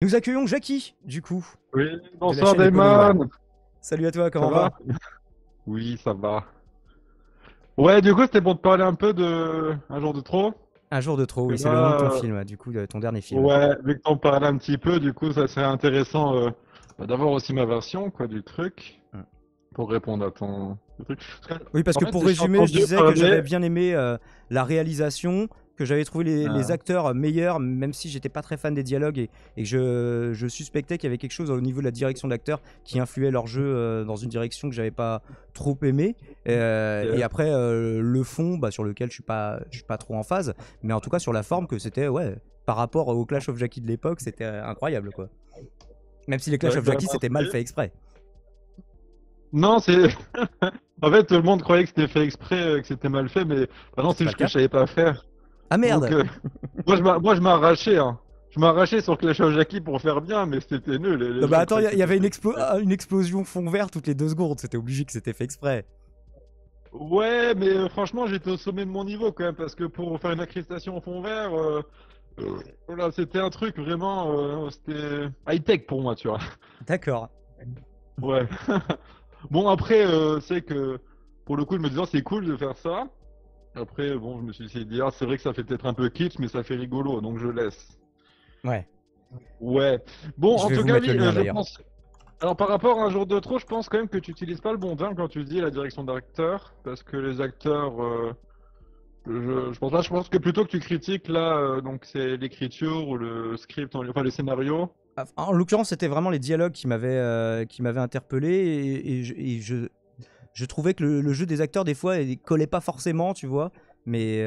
Nous accueillons Jackie, du coup, Oui, de la bonsoir chaîne Écolo Noir. Damon. Salut à toi, Ça comment va? va? Oui, ça va. Ouais, du coup, c'était pour te parler un peu de Un jour de trop. Un jour de trop, Que oui, c'est le nom de ton là, film, du coup, de ton dernier film. ouais, vu que t'en parlais un petit peu, du coup, ça serait intéressant d'avoir aussi ma version, quoi, du truc, Mm. pour répondre à ton le truc. Oui, parce En que fait, pour j'ai résumer, je entendu disais que parler. j'avais bien aimé la réalisation, que j'avais trouvé les euh, acteurs meilleurs, même si j'étais pas très fan des dialogues et que je suspectais qu'il y avait quelque chose au niveau de la direction d'acteurs qui influait leur jeu dans une direction que j'avais pas trop aimé. Et yes. après, le fond, bah, sur lequel je suis pas trop en phase, mais en tout cas sur la forme, que c'était, ouais, par rapport au Clash of Jackie de l'époque, c'était incroyable, quoi. Même si les Clash Ouais, of bah, Jackie, c'était mal merci. fait exprès. Non, c'est. En fait, tout le monde croyait que c'était fait exprès, que c'était mal fait, mais bah non, C'était c'est pas le juste que cas. je savais pas faire. Ah Donc, merde! moi, je m'arrachais, hein. Je m'arrachais sur Clash of Jackie pour faire bien, mais c'était nul. Et Non, les bah gens attends, croyaient que il y c'était avait fait exprès. une explosion fond vert toutes les 2 secondes. C'était obligé que c'était fait exprès. Ouais, mais franchement, j'étais au sommet de mon niveau quand même, parce que pour faire une accréstation au fond vert, voilà, c'était un truc vraiment, c'était high-tech pour moi, tu vois. D'accord. Ouais. Bon, après, c'est que pour le coup, je me disais, c'est cool de faire ça. Après, bon, je me suis dit, ah, c'est vrai que ça fait peut-être un peu kitsch, mais ça fait rigolo, donc je laisse. Ouais. Ouais. Bon, Je en vais tout vous cas, mettre le oui, lien je d'ailleurs. pense. Alors, par rapport à Un jour de trop, je pense quand même que tu utilises pas le bon terme quand tu dis la direction d'acteur, parce que les acteurs, je pense pas, je pense que plutôt que tu critiques là, donc c'est l'écriture ou le script, enfin le scénario. En l'occurrence, c'était vraiment les dialogues qui m'avaient interpellé je trouvais que le jeu des acteurs, des fois, il collait pas forcément, tu vois. Mais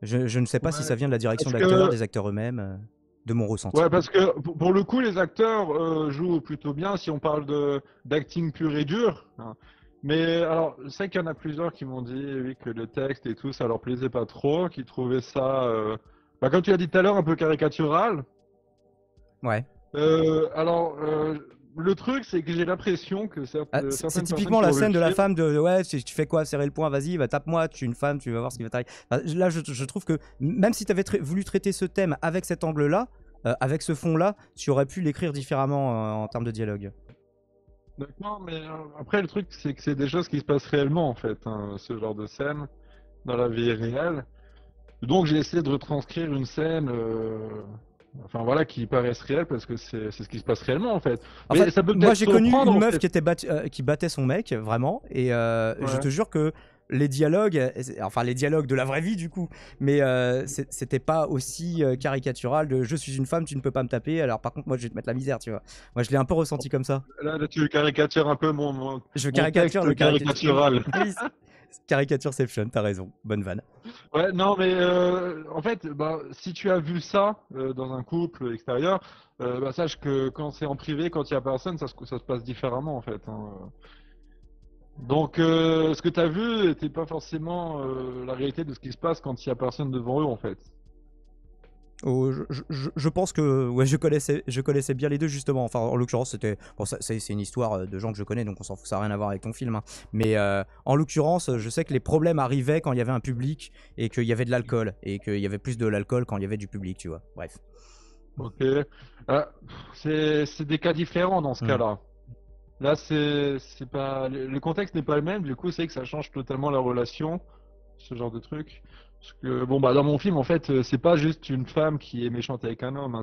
je ne sais pas si Ouais. ça vient de la direction Parce d'acteur, que, des acteurs eux-mêmes, de mon ouais, ressenti. parce que pour le coup, les acteurs jouent plutôt bien si on parle de d'acting pur et dur, hein. Mais alors, je sais qu'il y en a plusieurs qui m'ont dit oui, que le texte et tout, ça leur plaisait pas trop, qu'ils trouvaient ça, bah, comme tu l'as dit tout à l'heure, un peu caricatural. Ouais. Alors, le truc, c'est que j'ai l'impression que Ah, c'est certaines personnes typiquement qui la ont vu scène le de la film. femme de ouais, tu fais quoi, serrer le poing, vas-y, va tape-moi, tu es une femme, tu vas voir ce qui va t'arriver. Enfin, là, je trouve que même si tu avais voulu traiter ce thème avec cet angle-là, avec ce fond-là, tu aurais pu l'écrire différemment en termes de dialogue. D'accord, mais après, le truc, c'est que c'est des choses qui se passent réellement, en fait, hein, ce genre de scène, dans la vie réelle. Donc, j'ai essayé de retranscrire une scène, enfin voilà, qui paraisse réelle, parce que c'est ce qui se passe réellement, en fait. En Mais fait, ça peut moi peut-être j'ai connu surprendre, une en meuf fait. qui battait son mec, vraiment, et je Ouais. te jure que les dialogues, enfin les dialogues de la vraie vie du coup, mais c'était pas aussi caricatural de je suis une femme, tu ne peux pas me taper, alors par contre moi je vais te mettre la misère, tu vois. Moi je l'ai un peu ressenti comme ça. Là, tu caricatures un peu Je mon caricature le texte caricature. caricatural. Oui, caricatureception, t'as raison, bonne vanne. Ouais, non, mais en fait, bah, si tu as vu ça dans un couple extérieur, bah, sache que quand c'est en privé, quand il y a personne, ça se passe différemment, en fait, hein. Donc, ce que tu as vu n'était pas forcément la réalité de ce qui se passe quand il y a personne devant eux, en fait. Oh, je pense que ouais, je connaissais bien les deux justement. Enfin, en l'occurrence, c'était bon, c'est une histoire de gens que je connais, donc on s'en fout, ça n'a rien à voir avec ton film, hein. Mais en l'occurrence, je sais que les problèmes arrivaient quand il y avait un public et qu'il y avait de l'alcool et qu'il y avait plus de l'alcool quand il y avait du public, tu vois. Bref. Ok. C'est des cas différents dans ce Hmm. cas-là. Là, c'est pas le contexte n'est pas le même. Du coup, c'est que ça change totalement la relation, ce genre de truc. Parce que bon, bah dans mon film, en fait, c'est pas juste une femme qui est méchante avec un homme, hein.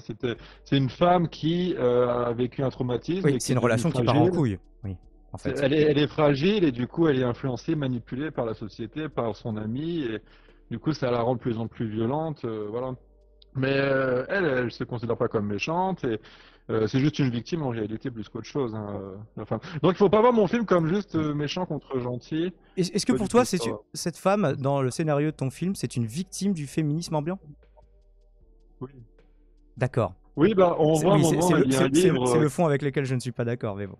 C'est une femme qui a vécu un traumatisme Oui, et c'est qui est une devenue relation qui part en fragile. couille. Oui, en fait. Elle est fragile et du coup, elle est influencée, manipulée par la société, par son ami et du coup, ça la rend de plus en plus violente, voilà. Mais elle se considère pas comme méchante et c'est juste une victime en réalité plus qu'autre chose, hein, la femme. Donc il faut pas voir mon film comme juste Hmm. méchant contre gentil. Est-ce C'est que pas pour du toi, tout ça. cette femme dans le scénario de ton film, c'est une victime du féminisme ambiant? Oui. D'accord. Oui, bah on voit à un Oui, moment, elle lit un livre. c'est le fond avec lequel je ne suis pas d'accord, mais bon.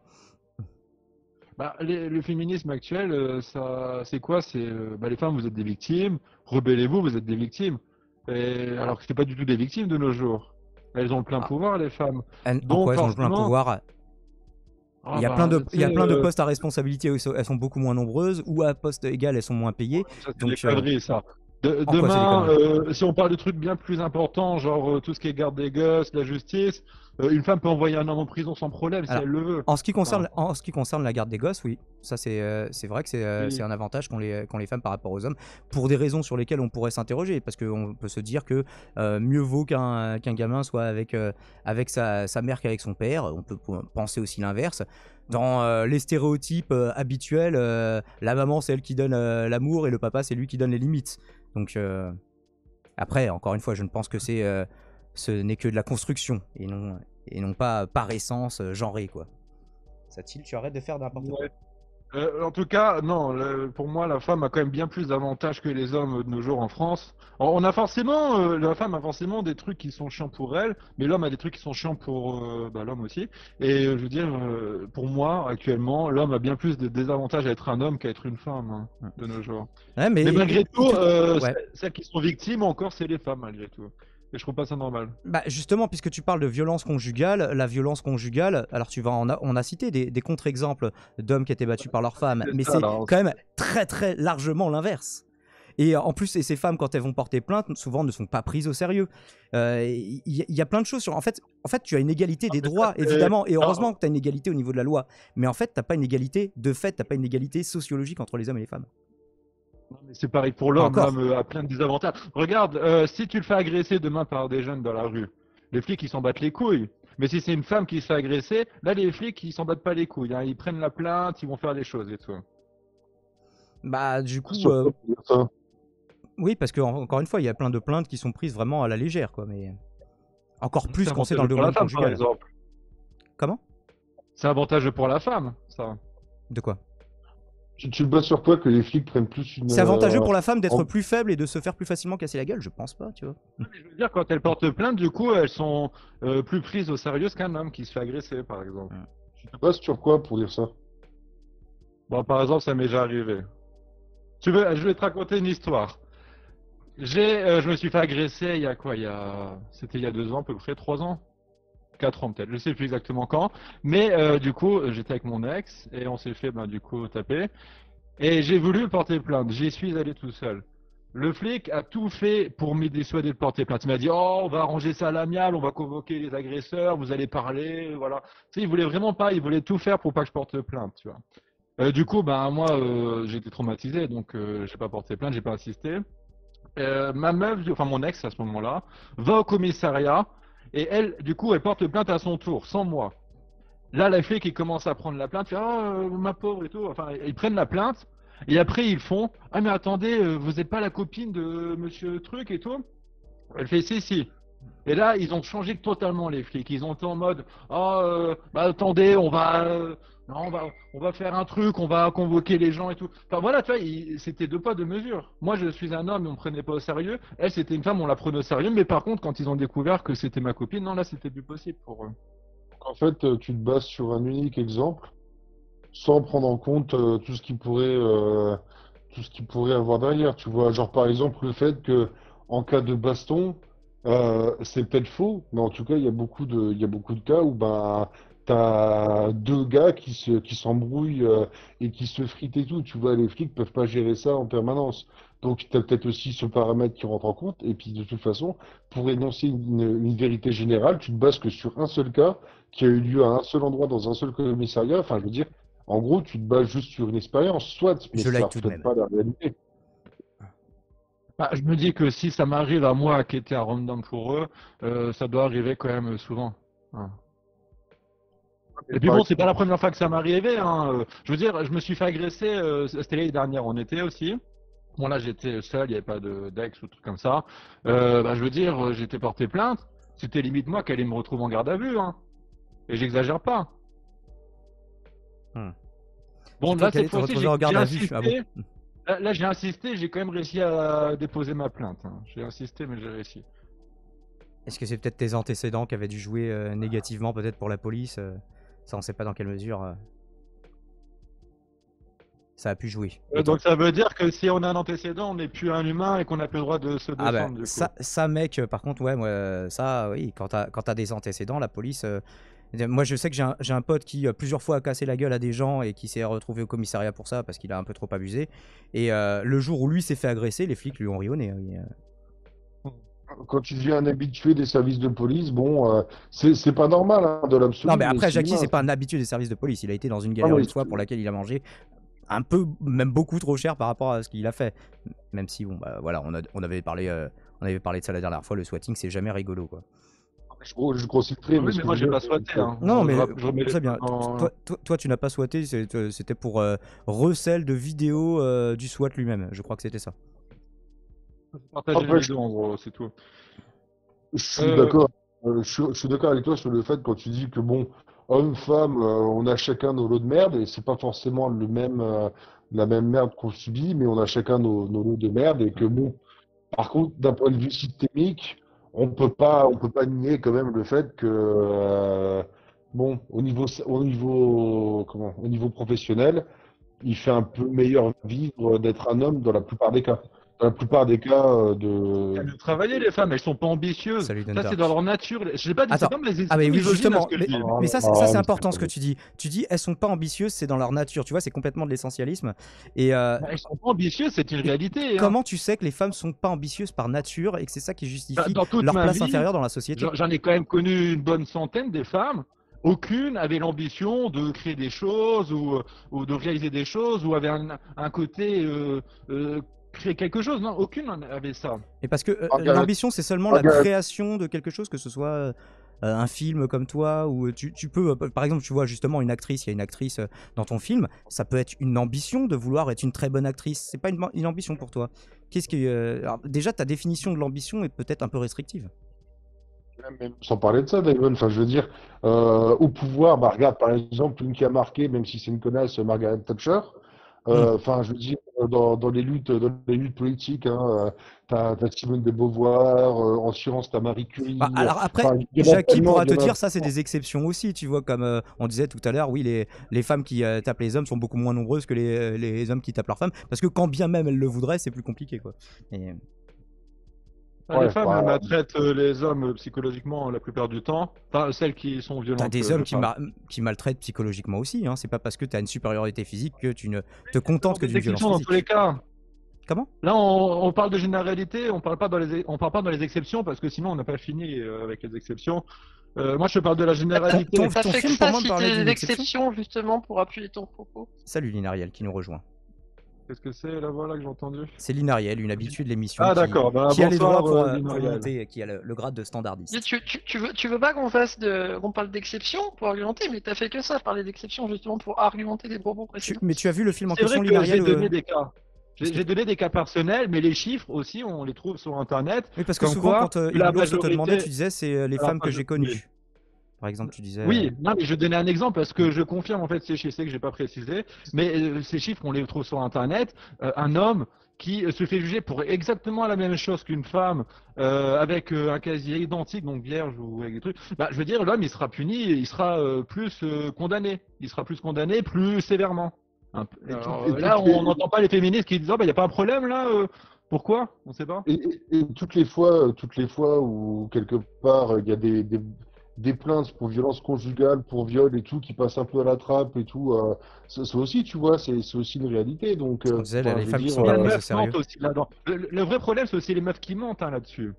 Bah, le féminisme actuel, ça, c'est quoi? C'est bah, les femmes, vous êtes des victimes. Rebellez-vous, vous êtes des victimes. Et, alors que c'est pas du tout des victimes de nos jours. Elles ont le plein Ah, pouvoir, les femmes. en Donc quoi elles ont le plein forcément, pouvoir? ah bah, tu Il y a sais, plein de postes à responsabilité où elles sont beaucoup moins nombreuses, ou à poste égal elles sont moins payées. ça c'est des Donc, conneries, ça. En quoi c'est des Demain, conneries? si on parle de trucs bien plus importants, genre tout ce qui est garde des gosses, la justice, une femme peut envoyer un homme en prison sans problème si Alors, elle le veut. Enfin, en ce qui concerne la garde des gosses, oui. Ça, c'est vrai que c'est oui. un avantage qu'ont les femmes par rapport aux hommes, pour des raisons sur lesquelles on pourrait s'interroger. Parce qu'on peut se dire que mieux vaut qu'un gamin soit avec sa mère qu'avec son père. On peut penser aussi l'inverse. Dans les stéréotypes habituels, la maman, c'est elle qui donne l'amour et le papa, c'est lui qui donne les limites. Donc, après, encore une fois, je ne pense que ce n'est que de la construction et non pas par essence genrée, quoi. Satil, tu arrêtes de faire n'importe quoi. Ouais. En tout cas, non, pour moi, la femme a quand même bien plus d'avantages que les hommes de nos jours en France. On a forcément, la femme a forcément des trucs qui sont chiants pour elle, mais l'homme a des trucs qui sont chiants pour l'homme aussi. Et je veux dire, pour moi, actuellement, l'homme a bien plus de désavantages à être un homme qu'à être une femme de nos jours. Ouais, Mais malgré tout, ouais. celles qui sont victimes encore, c'est les femmes, malgré tout. Et je trouve pas ça normal. Bah justement, puisque tu parles de violence conjugale, la violence conjugale, alors on a cité des contre-exemples d'hommes qui étaient battus par leurs femmes, C'est mais ça, c'est là. quand même très très largement l'inverse. Et en plus, ces femmes, quand elles vont porter plainte, souvent ne sont pas prises au sérieux. Il y a plein de choses sur. En fait, tu as une égalité des Mais ça, droits, évidemment, et heureusement alors, que tu as une égalité au niveau de la loi. Mais en fait, t'as pas une égalité de fait, t'as pas une égalité sociologique entre les hommes et les femmes. non, mais c'est pareil pour Pas l'homme, encore. l'homme a plein de désavantages. Regarde, si tu le fais agresser demain par des jeunes dans la rue, les flics ils s'en battent les couilles. Mais si c'est une femme qui se fait agresser, là les flics ils s'en battent pas les couilles, hein. Ils prennent la plainte, ils vont faire des choses et tout. Bah, du coup, Sur quoi pour dire ça? oui, parce que encore une fois, il y a plein de plaintes qui sont prises vraiment à la légère, quoi. Mais encore C'est plus quand c'est dans avantageux le pour la domaine femme par conjugal. exemple. Comment? C'est avantageux pour la femme, ça. De quoi? Tu te bases sur quoi que les flics prennent plus une. C'est avantageux pour la femme d'être en- plus faible et de se faire plus facilement casser la gueule? Je pense pas, tu vois. Non, mais je veux dire, quand elles portent plainte, du coup, elles sont plus prises au sérieux qu'un homme qui se fait agresser, par exemple. Tu te bases sur quoi pour dire ça? Bon, par exemple, ça m'est déjà arrivé. Tu veux, je vais te raconter une histoire. Je me suis fait agresser il y a quoi? C'était il y a 2 ans à peu près, 3 ans, 4 ans peut-être. Je sais plus exactement quand. Mais du coup, j'étais avec mon ex et on s'est fait ben, du coup taper. Et j'ai voulu porter plainte. J'y suis allé tout seul. Le flic a tout fait pour me dissuader de porter plainte. Il m'a dit, oh, on va arranger ça à l'amiable, on va convoquer les agresseurs, vous allez parler, voilà. Tu sais, il voulait vraiment pas, il voulait tout faire pour pas que je porte plainte, tu vois. Du coup, ben moi, j'ai été traumatisé, donc j'ai pas porté plainte, j'ai pas insisté. Ma meuf, enfin mon ex à ce moment-là, va au commissariat et elle, du coup, elle porte plainte à son tour, sans moi. Là, la flic, qui commence à prendre la plainte, fait oh, ma pauvre et tout. Enfin, ils prennent la plainte et après ils font ah mais attendez, vous n'êtes pas la copine de Monsieur Truc et tout. Elle fait si si. Et là, ils ont changé totalement les flics. Ils ont été en mode ah bah attendez, non, on va faire un truc, on va convoquer les gens et tout. Enfin voilà, tu vois, c'était 2 poids 2 mesures. Moi, je suis un homme et on me prenait pas au sérieux. Elle, c'était une femme, on la prenait au sérieux. Mais par contre, quand ils ont découvert que c'était ma copine, non, là, c'était plus possible pour eux. En fait, tu te bases sur un unique exemple, sans prendre en compte tout ce qui pourrait avoir derrière. Tu vois, genre par exemple le fait que en cas de baston, c'est peut-être faux, mais en tout cas il y a beaucoup de cas où ben t'as deux gars qui s'embrouillent et qui se fritent et tout. Tu vois, les flics peuvent pas gérer ça en permanence. Donc t'as peut-être aussi ce paramètre qui rentre en compte. Et puis de toute façon, pour énoncer une vérité générale, tu te bases que sur un seul cas qui a eu lieu à un seul endroit dans un seul commissariat. Enfin, je veux dire. En gros, tu te bases juste sur une expérience, soit, mais Je ça like tout de reflète même. pas la réalité. Bah, je me dis que si ça m'arrive à moi qui était à random pour eux, ça doit arriver quand même souvent. Ouais. Et puis Par bon, c'est exemple, pas la première fois que ça m'est arrivé, hein. Je veux dire, je me suis fait agresser, c'était l'année dernière, on était aussi. Bon là, j'étais seul, il n'y avait pas d'ex ou truc comme ça. Bah, je veux dire, j'étais porté plainte. C'était limite moi qui allait me retrouver en garde à vue, hein. Et j'exagère pas. Hmm. Bon, C'est toi là, qui cette allais te fois-ci, retrouver en j'ai garde à vue. Ah bon? insisté. Là, j'ai insisté, j'ai quand même réussi à déposer ma plainte, hein. J'ai insisté, mais j'ai réussi. Est-ce que c'est peut-être tes antécédents qui avaient dû jouer négativement peut-être pour la police ça, on sait pas dans quelle mesure ça a pu jouer. Et toi? Donc ça veut dire que si on a un antécédent, on n'est plus un humain et qu'on n'a plus le droit de se Ah bah défendre, du coup. ça mec, par contre, ouais, moi, ça, oui, quand t'as des antécédents, la police, Moi, je sais que j'ai un pote qui plusieurs fois a cassé la gueule à des gens et qui s'est retrouvé au commissariat pour ça parce qu'il a un peu trop abusé. Et le jour où lui s'est fait agresser, les flics lui ont ri au nez. Oui. Quand tu deviens un habitué des services de police, bon, c'est pas normal hein, de l'absolu, Non, mais après, c'est Jackie, humain. c'est pas un habitué des services de police. Il a été dans une Ah galère oui, une fois pour laquelle il a mangé un peu, même beaucoup trop cher par rapport à ce qu'il a fait. Même si, bon, bah voilà, on avait parlé de ça la dernière fois. Le swatting, c'est jamais rigolo, quoi. je grossis le trait, mais Oui, ce mais que moi je j'ai veux pas dire, c'est souhaité. que Hein. Non, mais Je remets très les bien. choses en- Toi, tu n'as pas souhaité. C'était pour recel de vidéos du SWAT lui-même. Je crois que c'était ça. partager Après, les deux en gros, c'est tout. je suis Euh, d'accord. Je suis d'accord avec toi sur le fait quand tu dis que bon, homme-femme, on a chacun nos lots de merde et c'est pas forcément la même merde qu'on subit, mais on a chacun nos lots de merde et que bon, par contre, d'un point de vue systémique, on peut pas nier quand même le fait que bon, au niveau professionnel, il fait un peu meilleur vivre d'être un homme dans la plupart des cas. Dans la plupart des cas Elles mieux travailler les femmes, elles sont pas ambitieuses. Salut Ça c'est Dundark. dans leur nature. Je l'ai pas dit, c'est Attends. pas mais Ah, mais c'est oui, misogyne à ce justement. que je dis. Mais ça, Ah, c'est mais important ce que tu dis. Tu dis, elles sont pas ambitieuses, c'est dans leur nature. Tu vois, c'est complètement de l'essentialisme. Et Bah, elles sont pas ambitieuses, c'est une réalité. Hein. comment tu sais que les femmes sont pas ambitieuses par nature et que c'est ça qui justifie Dans toute leur ma place vie, inférieure dans la société? j'en ai quand même connu une bonne centaine des femmes. Aucune avait l'ambition de créer des choses ou de réaliser des choses ou avait un côté créer quelque chose. Non, aucune avait ça. Et parce que Margaret, l'ambition, c'est seulement la Margaret, création de quelque chose, que ce soit un film comme toi, ou tu peux, par exemple, tu vois justement une actrice, il y a une actrice dans ton film, ça peut être une ambition de vouloir être une très bonne actrice. C'est pas une ambition pour toi. Qu'est-ce qui, alors, déjà, ta définition de l'ambition est peut-être un peu restrictive. même sans parler de ça, Damon, enfin, je veux dire, au pouvoir, bah, regarde, par exemple, une qui a marqué, même si c'est une connasse, Margaret Thatcher. Hmm. Enfin, je veux dire, dans les luttes politiques, hein, t'as Simone de Beauvoir, en sciences, t'as Marie Curie. Bah, alors après, Enfin, il y en a Jackie tellement, pourra il y te en a dire, ça c'est des exceptions aussi, tu vois, comme on disait tout à l'heure, oui, les femmes qui tapent les hommes sont beaucoup moins nombreuses que les hommes qui tapent leurs femmes, parce que quand bien même elles le voudraient, c'est plus compliqué, quoi. Et, Ah, les ouais, femmes, elles bah, maltraitent les hommes psychologiquement la plupart du temps. Enfin, celles qui sont t'as violentes, des hommes je parle. qui maltraitent psychologiquement aussi, hein. C'est pas parce que t'as une supériorité physique que tu ne te Il y a contentes que des d'une violence exceptions dans tous les physique. cas. Comment? Là, on parle de généralité, on parle pas on parle pas dans les exceptions parce que sinon on n'a pas fini avec les exceptions. Moi, je parle de la généralité. Ça Ton fait que film, pour ça, moi, me parlait citer d'une des exception. exceptions, justement, pour appuyer ton propos. Salut Linariel qui nous rejoint. Qu'est-ce que c'est la voix là que j'ai entendu? C'est Linariel, une habituée de l'émission Ah d'accord, bah, qui a les droits bonsoir pour Lionel. monter, qui a le grade de Dis, standardiste. tu veux pas qu'on parle d'exceptions pour argumenter, mais t'as fait que ça, parler d'exceptions, justement, pour argumenter des propos précédents. Mais tu as vu le film en C'est question, vrai que j'ai Linariel? donné des cas. J'ai donné des cas personnels, mais les chiffres aussi, on les trouve sur Internet. Oui, parce que Comme souvent, quoi, quand la Igor te demandait, majorité... tu disais c'est les Alors, femmes que j'ai oui. connues. Par exemple, tu disais. Oui, non, mais je donnais un exemple parce que je confirme en fait ces chiffres, c'est que j'ai pas précisé, mais ces chiffres on les trouve sur Internet. Un homme qui se fait juger pour exactement la même chose qu'une femme avec un casier identique, donc vierge ou avec des trucs. Bah, je veux dire, l'homme il sera puni, il sera plus condamné, il sera plus condamné plus sévèrement. Là, on n'entend pas les féministes qui disent, oh, bah, il n'y a pas un problème là. Pourquoi? On sait pas. et toutes les fois où quelque part il y a des plaintes pour violence conjugale, pour viol et tout, qui passent un peu à la trappe et tout, ça aussi, tu vois, c'est aussi une réalité. Donc, Ce qu'on disait, enfin, les je veux femmes qui dire, sont Il y a pas le prises au meuf sérieux. mente aussi là-dedans. Le vrai problème, c'est aussi les meufs qui mentent hein, là-dessus.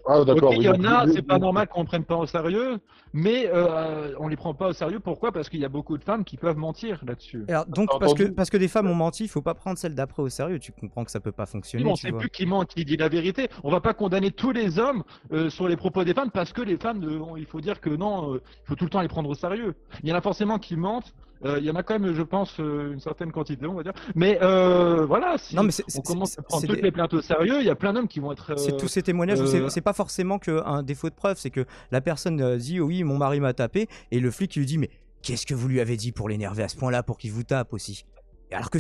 ah, d'accord, Ok, il oui, y en donc, a, c'est pas normal qu'on ne prenne pas au sérieux, mais on les prend pas au sérieux. Pourquoi? Parce qu'il y a beaucoup de femmes qui peuvent mentir là-dessus. Alors, donc, t'as parce entendu? que des femmes ont menti, il faut pas prendre celle d'après au sérieux. Tu comprends que ça peut pas Oui, fonctionner, mais on tu sait vois. plus qui ment, qui dit la vérité. On va pas condamner tous les hommes sur les propos des femmes parce que les femmes, il faut dire que non, il faut tout le temps les prendre au sérieux. Il y en a forcément qui mentent. Il y en a quand même, je pense, une certaine quantité, on va dire. Mais voilà, si Non, mais on commence à prendre c'est toutes les plaintes au sérieux, il y a plein d'hommes qui vont être. c'est tous ces témoignages où euh, c'est pas forcément qu'un défaut de preuve, c'est que la personne dit oui, mon mari m'a tapé, et le flic lui dit mais qu'est-ce que vous lui avez dit pour l'énerver à ce point-là pour qu'il vous tape aussi? Alors que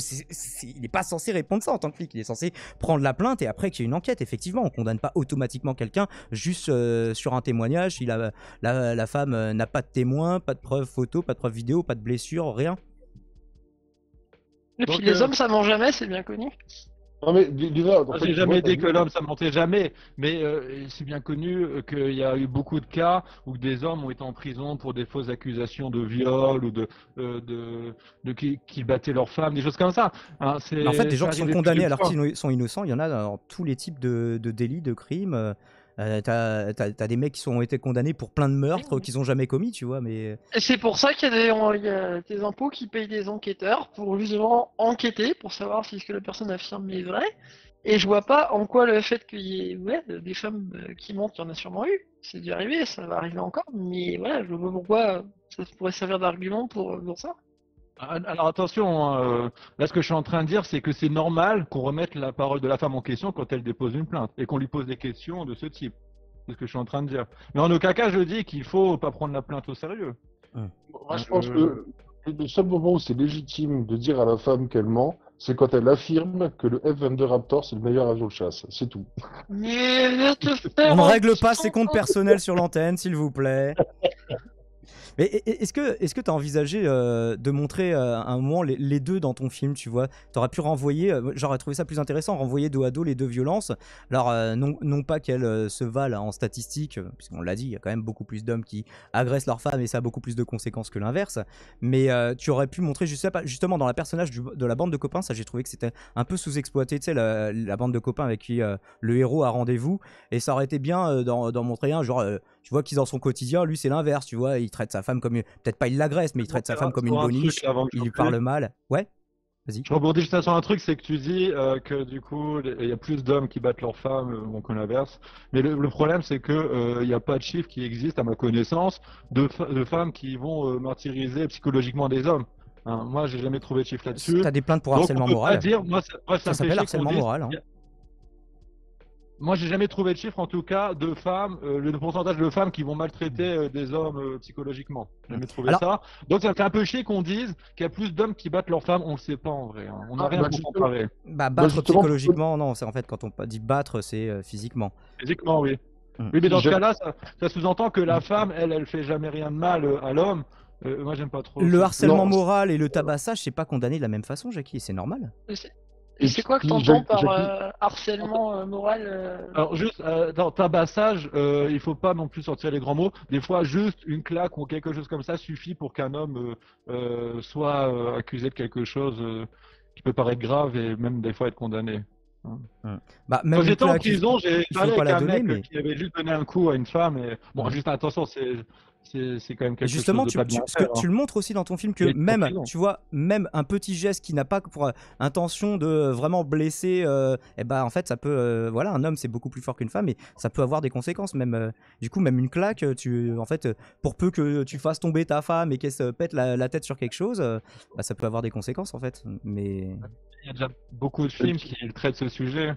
il n'est pas censé répondre ça en tant que flic, il est censé prendre la plainte et après qu'il y ait une enquête. Effectivement, on condamne pas automatiquement quelqu'un juste sur un témoignage. Si la femme n'a pas de témoin, pas de preuve photo, pas de preuve vidéo, pas de blessure, rien. Et puis Donc, les hommes, ça ment jamais, c'est bien connu. Non, mais déjà, en Moi, fait, j'ai tu vois, jamais t'as dit vu. que l'homme ça mentait jamais, mais c'est bien connu qu'il y a eu beaucoup de cas où des hommes ont été en prison pour des fausses accusations de viol ou qui battaient leurs femmes, des choses comme ça. Hein, Mais en fait, des gens c'est qui sont arrivé plus condamnés d'une alors fois. qu'ils sont innocents, il y en a dans tous les types de délits, de crimes. T'as des mecs qui ont été condamnés pour plein de meurtres qu'ils ont jamais commis, tu vois, mais Et c'est pour ça il y a des impôts qui payent des enquêteurs pour justement enquêter, pour savoir si ce que la personne affirme est vrai. Et je vois pas en quoi le fait qu'il y ait ouais, des femmes qui mentent, il y en a sûrement eu. C'est déjà arrivé, ça va arriver encore. Mais voilà, je vois pas pourquoi ça pourrait servir d'argument pour ça. Alors attention, hein, là ce que je suis en train de dire, c'est que c'est normal qu'on remette la parole de la femme en question quand elle dépose une plainte et qu'on lui pose des questions de ce type. C'est ce que je suis en train de dire. Mais en aucun cas je dis qu'il faut pas prendre la plainte au sérieux. Moi, je pense que le seul moment où c'est légitime de dire à la femme qu'elle ment, c'est quand elle affirme que le F-22 Raptor, c'est le meilleur avion de chasse. C'est tout. Mais va te on faire ne un règle pas ses sang. comptes personnels sur l'antenne, s'il vous plaît. Mais est-ce que tu as envisagé de montrer à un moment les deux dans ton film, tu vois? T'aurais pu renvoyer, j'aurais trouvé ça plus intéressant, renvoyer dos à dos les deux violences. Alors, non pas qu'elles se valent en statistiques, puisqu'on l'a dit, il y a quand même beaucoup plus d'hommes qui agressent leurs femmes et ça a beaucoup plus de conséquences que l'inverse. Mais tu aurais pu montrer, justement, dans la personnage de la bande de copains, ça j'ai trouvé que c'était un peu sous-exploité, tu sais, la bande de copains avec qui le héros a rendez-vous. Et ça aurait été bien d'en montrer un, genre. Tu vois qu'ils dans son quotidien, lui c'est l'inverse, tu vois, il traite sa femme comme peut-être pas il l'agresse, mais il traite sa femme comme une Sur un boniche, truc avant que il lui j'oublie. parle mal. Ouais, vas-y. Je rebondis juste sur un truc, c'est que tu dis que du coup, il y a plus d'hommes qui battent leurs femmes bon, que l'inverse. Mais le problème, c'est que il n'y a pas de chiffre qui existe, à ma connaissance, de femmes qui vont martyriser psychologiquement des hommes. Hein, moi, j'ai jamais trouvé de chiffre là-dessus. T'as des plaintes pour Donc, on harcèlement peut pas moral. dire, moi, ça Ça me fait s'appelle chier qu'on harcèlement dise. moral. Hein. Moi, j'ai jamais trouvé de chiffre, en tout cas, de femmes, le pourcentage de femmes qui vont maltraiter des hommes psychologiquement. J'ai jamais trouvé Alors, ça. Donc, ça me fait un peu chier qu'on dise qu'il y a plus d'hommes qui battent leurs femmes. On le sait pas en vrai. Hein. On n'a Ah, rien bah, pour justement, comparer. bah, bah, battre justement, psychologiquement, non, c'est en fait quand on dit battre, c'est physiquement. Physiquement, oui. Mm. Oui, mais dans ce j'aime- cas-là, ça sous-entend que la femme, elle fait jamais rien de mal à l'homme. Moi, j'aime pas trop Le harcèlement non, moral et le tabassage, c'est pas condamné de la même façon, Jackie, et c'est normal. Et c'est et et c'est quoi que puis, t'entends par Jackie, harcèlement moral Alors juste dans tabassage, il faut pas non plus sortir les grands mots. Des fois, juste une claque ou quelque chose comme ça suffit pour qu'un homme soit accusé de quelque chose qui peut paraître grave et même des fois être condamné. Hein. Mm. Bah, Quand même une j'étais en claque, prison, j'ai il faut parlé pas avec la un donner, mec mais. qui avait juste donné un coup à une femme et bon, Mm. juste attention, c'est quand même Et quelque chose justement, de pas bien ce que faire. Hein. tu le montres aussi dans ton film que Il était en même, prison. tu vois, même un petit geste qui n'a pas pour intention de vraiment blesser, et bah en fait ça peut, voilà, un homme c'est beaucoup plus fort qu'une femme et ça peut avoir des conséquences. Même, du coup, même une claque, en fait, pour peu que tu fasses tomber ta femme et qu'elle se pète la tête sur quelque chose, bah, ça peut avoir des conséquences en fait. Mais Il y a déjà beaucoup de films qui traitent ce sujet. et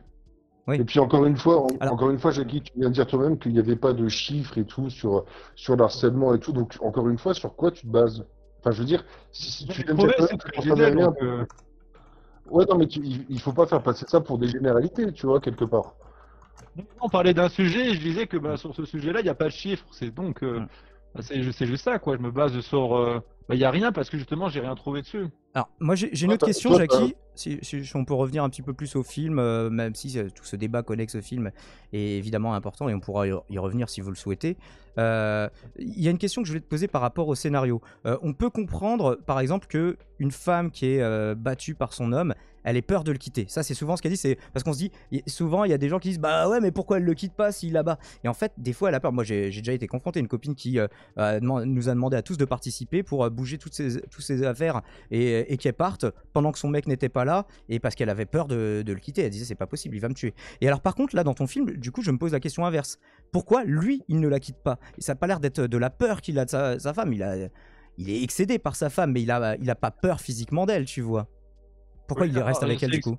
oui. puis Alors, encore une fois, Jackie, tu viens de dire toi-même qu'il n'y avait pas de chiffres et tout sur l'harcèlement et tout. Donc, encore une fois, sur quoi tu te bases? Enfin, je veux dire, si tu J'ai viens de dire trouvé, toi-même c'est ce que que je t'en savais disais, rien, donc ouais, non, mais il faut pas faire passer ça pour des généralités, tu vois, quelque part. on parlait d'un sujet et je disais que bah, sur ce sujet-là, il n'y a pas de chiffres. C'est donc mm. bah, c'est juste ça, quoi. Je me base sur. Bah, il n'y a rien parce que justement, j'ai rien trouvé dessus. Alors, moi j'ai une Toi, autre question, toi, Jackie. Si on peut revenir un petit peu plus au film, même si tout ce débat connexe au film est évidemment important et on pourra y revenir si vous le souhaitez. Il y a une question que je voulais te poser par rapport au scénario. On peut comprendre, par exemple, que une femme qui est battue par son homme, elle ait peur de le quitter. Ça, c'est souvent ce qu'elle dit. C'est parce qu'on se dit, souvent, il y a des gens qui disent, bah ouais, mais pourquoi elle le quitte pas s'il est là-bas? Et en fait, des fois, elle a peur. Moi, j'ai déjà été confronté à une copine qui nous a demandé à tous de participer pour bouger toutes ses affaires et qu'elle parte pendant que son mec n'était pas là et parce qu'elle avait peur de le quitter. Elle disait, c'est pas possible, il va me tuer. Et alors, par contre, là, dans ton film, du coup, je me pose la question inverse. Pourquoi lui, il ne la quitte pas? Et ça n'a pas l'air d'être de la peur qu'il a de sa femme. Il est excédé par sa femme, mais il a pas peur physiquement d'elle, tu vois. Pourquoi Oui, il reste avec elle, du coup?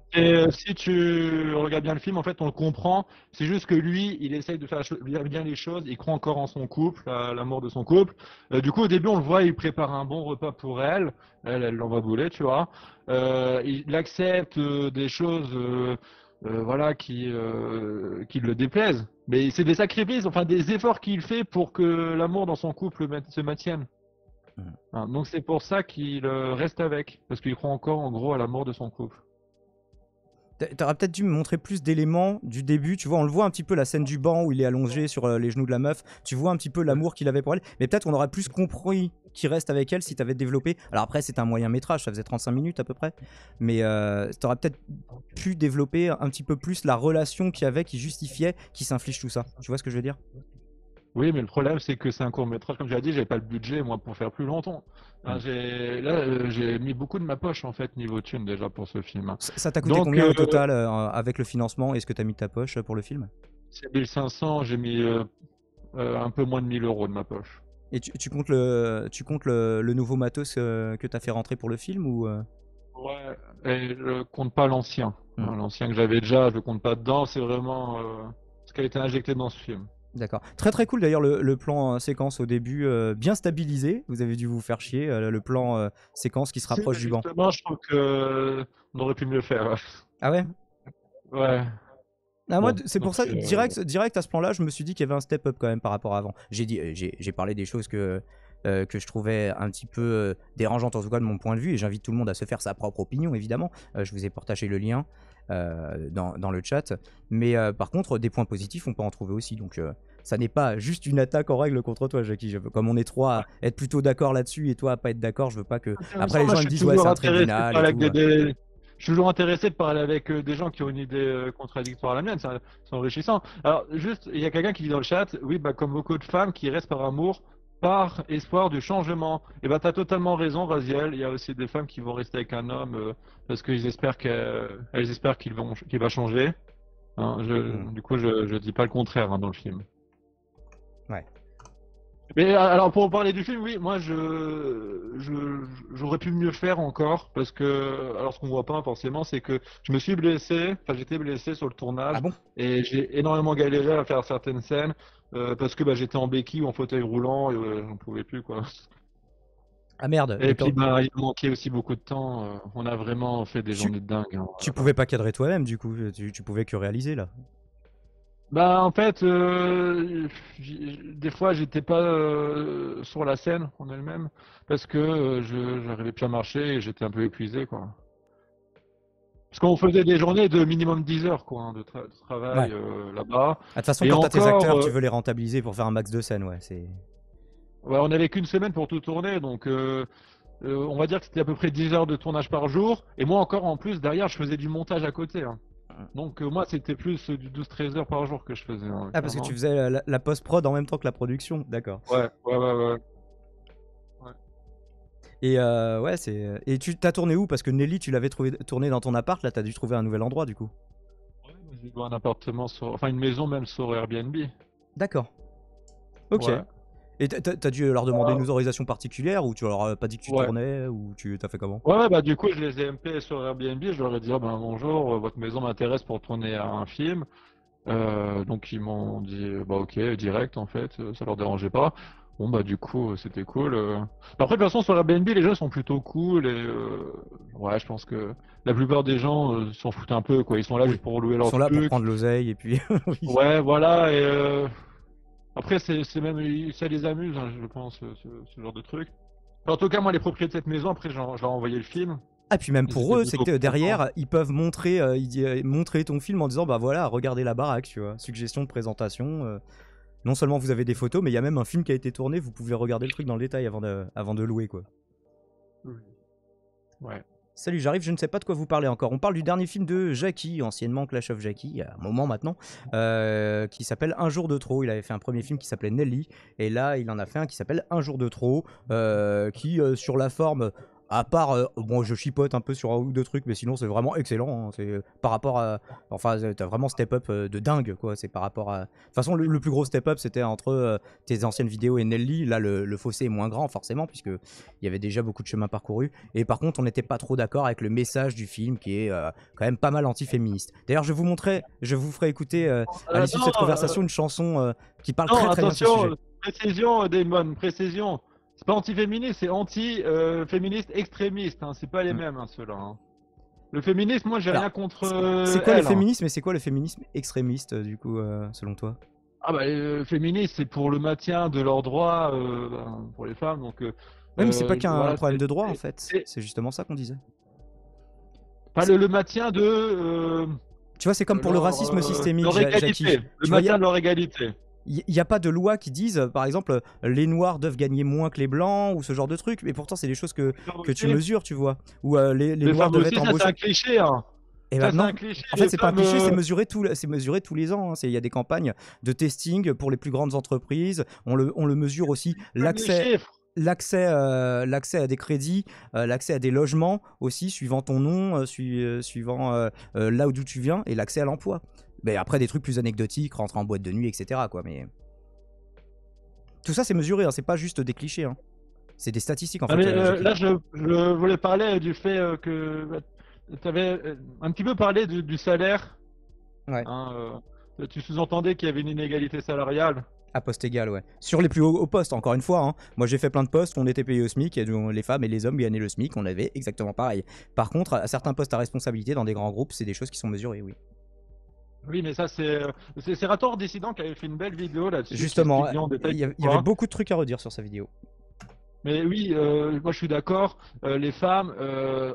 si tu regardes bien le film, en fait, on le comprend. C'est juste que lui, il essaye de faire bien les choses. Il croit encore en son couple, à l'amour de son couple. Du coup, au début, on le voit, il prépare un bon repas pour elle. Elle l'en va bouler, tu vois. Il accepte des choses, voilà, qui le déplaisent. Mais c'est des sacrifices, enfin des efforts qu'il fait pour que l'amour dans son couple se maintienne. Mhm. Hein, donc c'est pour ça qu'il reste avec, parce qu'il croit encore en gros à la mort de son couple. T'aurais peut-être dû me montrer plus d'éléments du début. Tu vois, on le voit un petit peu la scène du banc où il est allongé sur les genoux de la meuf. Tu vois un petit peu l'amour qu'il avait pour elle. Mais peut-être on aurait plus compris qu'il reste avec elle si t'avais développé. Alors après, c'est un moyen métrage, ça faisait 35 minutes à peu près. Mais t'aurais peut-être pu développer un petit peu plus la relation qu'il y avait qui justifiait qu'il s'inflige tout ça. Tu vois ce que je veux dire? Oui, mais le problème, c'est que c'est un court-métrage, comme j'ai dit, j'avais pas le budget, moi, pour faire plus longtemps. Hein, j'ai mis beaucoup de ma poche, en fait, niveau thune, déjà, pour ce film. Hein. Ça t'a coûté Donc, combien au total avec le financement et ce que t'as mis de ta poche pour le film? c'est 1500, j'ai mis un peu moins de 1000 euros de ma poche. Et tu comptes le nouveau matos que t'as fait rentrer pour le film ou Ouais, et je compte pas l'ancien. Hmm. Hein, l'ancien que j'avais déjà, je le compte pas dedans, c'est vraiment ce qui a été injecté dans ce film. D'accord. Très très cool d'ailleurs le plan séquence au début, bien stabilisé. Vous avez dû vous faire chier. Le plan séquence qui se rapproche du banc. Justement, je trouve que on aurait pu mieux faire. Ah ouais? Ouais. Ah, moi, Bon, c'est pour donc, ça, direct à ce plan-là, je me suis dit qu'il y avait un step-up quand même par rapport à avant. J'ai parlé des choses que je trouvais un petit peu dérangeantes, en tout cas de mon point de vue, et j'invite tout le monde à se faire sa propre opinion, évidemment. Je vous ai partagé le lien dans le chat. Mais par contre, des points positifs, on peut en trouver aussi. Donc, ça n'est pas juste une attaque en règle contre toi, Jackie. Comme on est trois à être plutôt d'accord là-dessus et toi à pas être d'accord, je veux pas que. Après, les gens ils me disent, ouais, c'est un tribunal. Je suis toujours intéressé de parler avec des gens qui ont une idée contradictoire à la mienne, c'est enrichissant. Alors, juste, il y a quelqu'un qui dit dans le chat, oui, bah, comme beaucoup de femmes qui restent par amour, par espoir du changement. Et bah, t'as totalement raison, Raziel. Il y a aussi des femmes qui vont rester avec un homme parce qu'ils espèrent qu'il va changer. Hein, Du coup, je dis pas le contraire hein, dans le film. Ouais. Mais alors pour parler du film, oui, moi j'aurais pu mieux faire encore parce que alors ce qu'on voit pas forcément, c'est que je me suis blessé, enfin j'étais blessé sur le tournage Ah bon? et j'ai énormément galéré à faire certaines scènes parce que bah, j'étais en béquille ou en fauteuil roulant et j'en pouvais plus quoi. Ah merde. Et puis bah il manquait aussi beaucoup de temps. On a vraiment fait des journées de dingue. Hein, tu pouvais pas cadrer toi-même du coup, tu pouvais que réaliser là. Bah en fait, des fois j'étais pas sur la scène en elle-même parce que je j'arrivais plus à marcher et j'étais un peu épuisé quoi. Parce qu'on faisait des journées de minimum 10 heures quoi, hein, de travail là-bas. De toute façon, Et quand t'as tes acteurs, encore, tu veux les rentabiliser pour faire un max de scènes, ouais. ouais, on avait qu'une semaine pour tout tourner, donc on va dire que c'était à peu près 10 heures de tournage par jour. Et moi encore en plus derrière, je faisais du montage à côté. Hein. Donc moi c'était plus du 12-13 heures par jour que je faisais. Hein, ah parce que tu faisais la post-prod en même temps que la production, d'accord. Ouais. Et ouais, et tu t'as tourné où? Parce que Nelly, tu l'avais tourné dans ton appart, là t'as dû trouver un nouvel endroit du coup. Ouais, j'ai loué un appartement enfin une maison même sur Airbnb. D'accord. Ok. Ouais. Et t'as dû leur demander une autorisation particulière ou tu leur as pas dit que tu tournais ou t'as fait comment? Ouais, bah du coup je les ai MP sur Airbnb, je leur ai dit oh, ben, bonjour, votre maison m'intéresse pour tourner un film. Donc ils m'ont dit bah ok direct en fait, ça leur dérangeait pas. Bon bah du coup c'était cool. Après de toute façon sur Airbnb les gens sont plutôt cool et ouais je pense que la plupart des gens s'en foutent un peu quoi, ils sont là juste pour louer leur truc. Ils sont là pour truc. prendre l'oseille et puis. Oui. Ouais voilà et après c'est même ça les amuse hein, je pense ce genre de truc. En tout cas moi les propriétaires de cette maison après je leur ai envoyé le film. Ah puis même pour eux, c'est que derrière, ils peuvent montrer ton film en disant bah voilà, regardez la baraque, tu vois, suggestion de présentation. Non seulement vous avez des photos, mais il y a même un film qui a été tourné, vous pouvez regarder le truc dans le détail avant de louer quoi. Ouais. Salut, j'arrive, je ne sais pas de quoi vous parlez encore. On parle du dernier film de Jackie, anciennement Clash of Jackie, il y a un moment maintenant, qui s'appelle Un jour de trop. Il avait fait un premier film qui s'appelait Nelly, et là il en a fait un qui s'appelle Un jour de trop, qui sur la forme, à part, bon je chipote un peu sur un ou deux trucs, mais sinon c'est vraiment excellent. Hein. C'est par rapport à, enfin t'as vraiment step up de dingue quoi. C'est par rapport à, de toute façon le plus gros step up c'était entre tes anciennes vidéos et Nelly. Là le fossé est moins grand forcément puisque il y avait déjà beaucoup de chemin parcouru. Et par contre on n'était pas trop d'accord avec le message du film qui est quand même pas mal anti-féministe. D'ailleurs je vous ferai écouter à l'issue de cette conversation une chanson qui parle très bien de ce sujet. Précision Damon, précision. C'est pas anti-féministe, c'est anti-féministe extrémiste. Hein. C'est pas les mêmes, hein, ceux-là. Hein. Le féminisme, moi, j'ai rien contre. C'est quoi le féminisme et c'est quoi le féminisme extrémiste, du coup, selon toi? Ah bah, le féminisme, c'est pour le maintien de leurs droits pour les femmes. Donc, ouais, mais c'est pas qu'un voilà, problème de droit, en fait. C'est justement ça qu'on disait. Enfin, le maintien de Tu vois, c'est comme pour le racisme systémique, leur égalité. Jackie. Le Tu vois, maintien de leur égalité. il n'y a pas de loi qui disent, par exemple, les noirs doivent gagner moins que les blancs ou ce genre de trucs, mais pourtant, c'est des choses que tu mesures, tu vois. Ou les Les noirs femmes doivent aussi, être ça c'est embauchés. un cliché. Hein. Et Ça ben c'est non. un cliché. En fait, Les c'est pas un femmes, cliché, c'est mesuré tous les ans. Hein. Il y a des campagnes de testing pour les plus grandes entreprises. On le mesure aussi. les chiffres. L'accès à des crédits, l'accès à des logements aussi, suivant ton nom, suivant là d'où tu viens, et l'accès à l'emploi. Mais après, des trucs plus anecdotiques, rentrer en boîte de nuit, etc. quoi. Mais tout ça, c'est mesuré. Hein. C'est pas juste des clichés. Hein. C'est des statistiques en fait. Là, je voulais parler du fait que tu avais un petit peu parlé du salaire. Ouais. Hein, tu sous-entendais qu'il y avait une inégalité salariale. À poste égal, ouais. Sur les plus hauts postes, encore une fois. Hein. Moi, j'ai fait plein de postes, on était payé au SMIC, et les femmes et les hommes gagnaient le SMIC, on avait exactement pareil. Par contre, à certains postes à responsabilité dans des grands groupes, c'est des choses qui sont mesurées, oui. Oui, mais ça, c'est Rator Dissident qui avait fait une belle vidéo là-dessus. Justement, il y avait beaucoup de trucs à redire sur sa vidéo. Mais oui, moi je suis d'accord, les femmes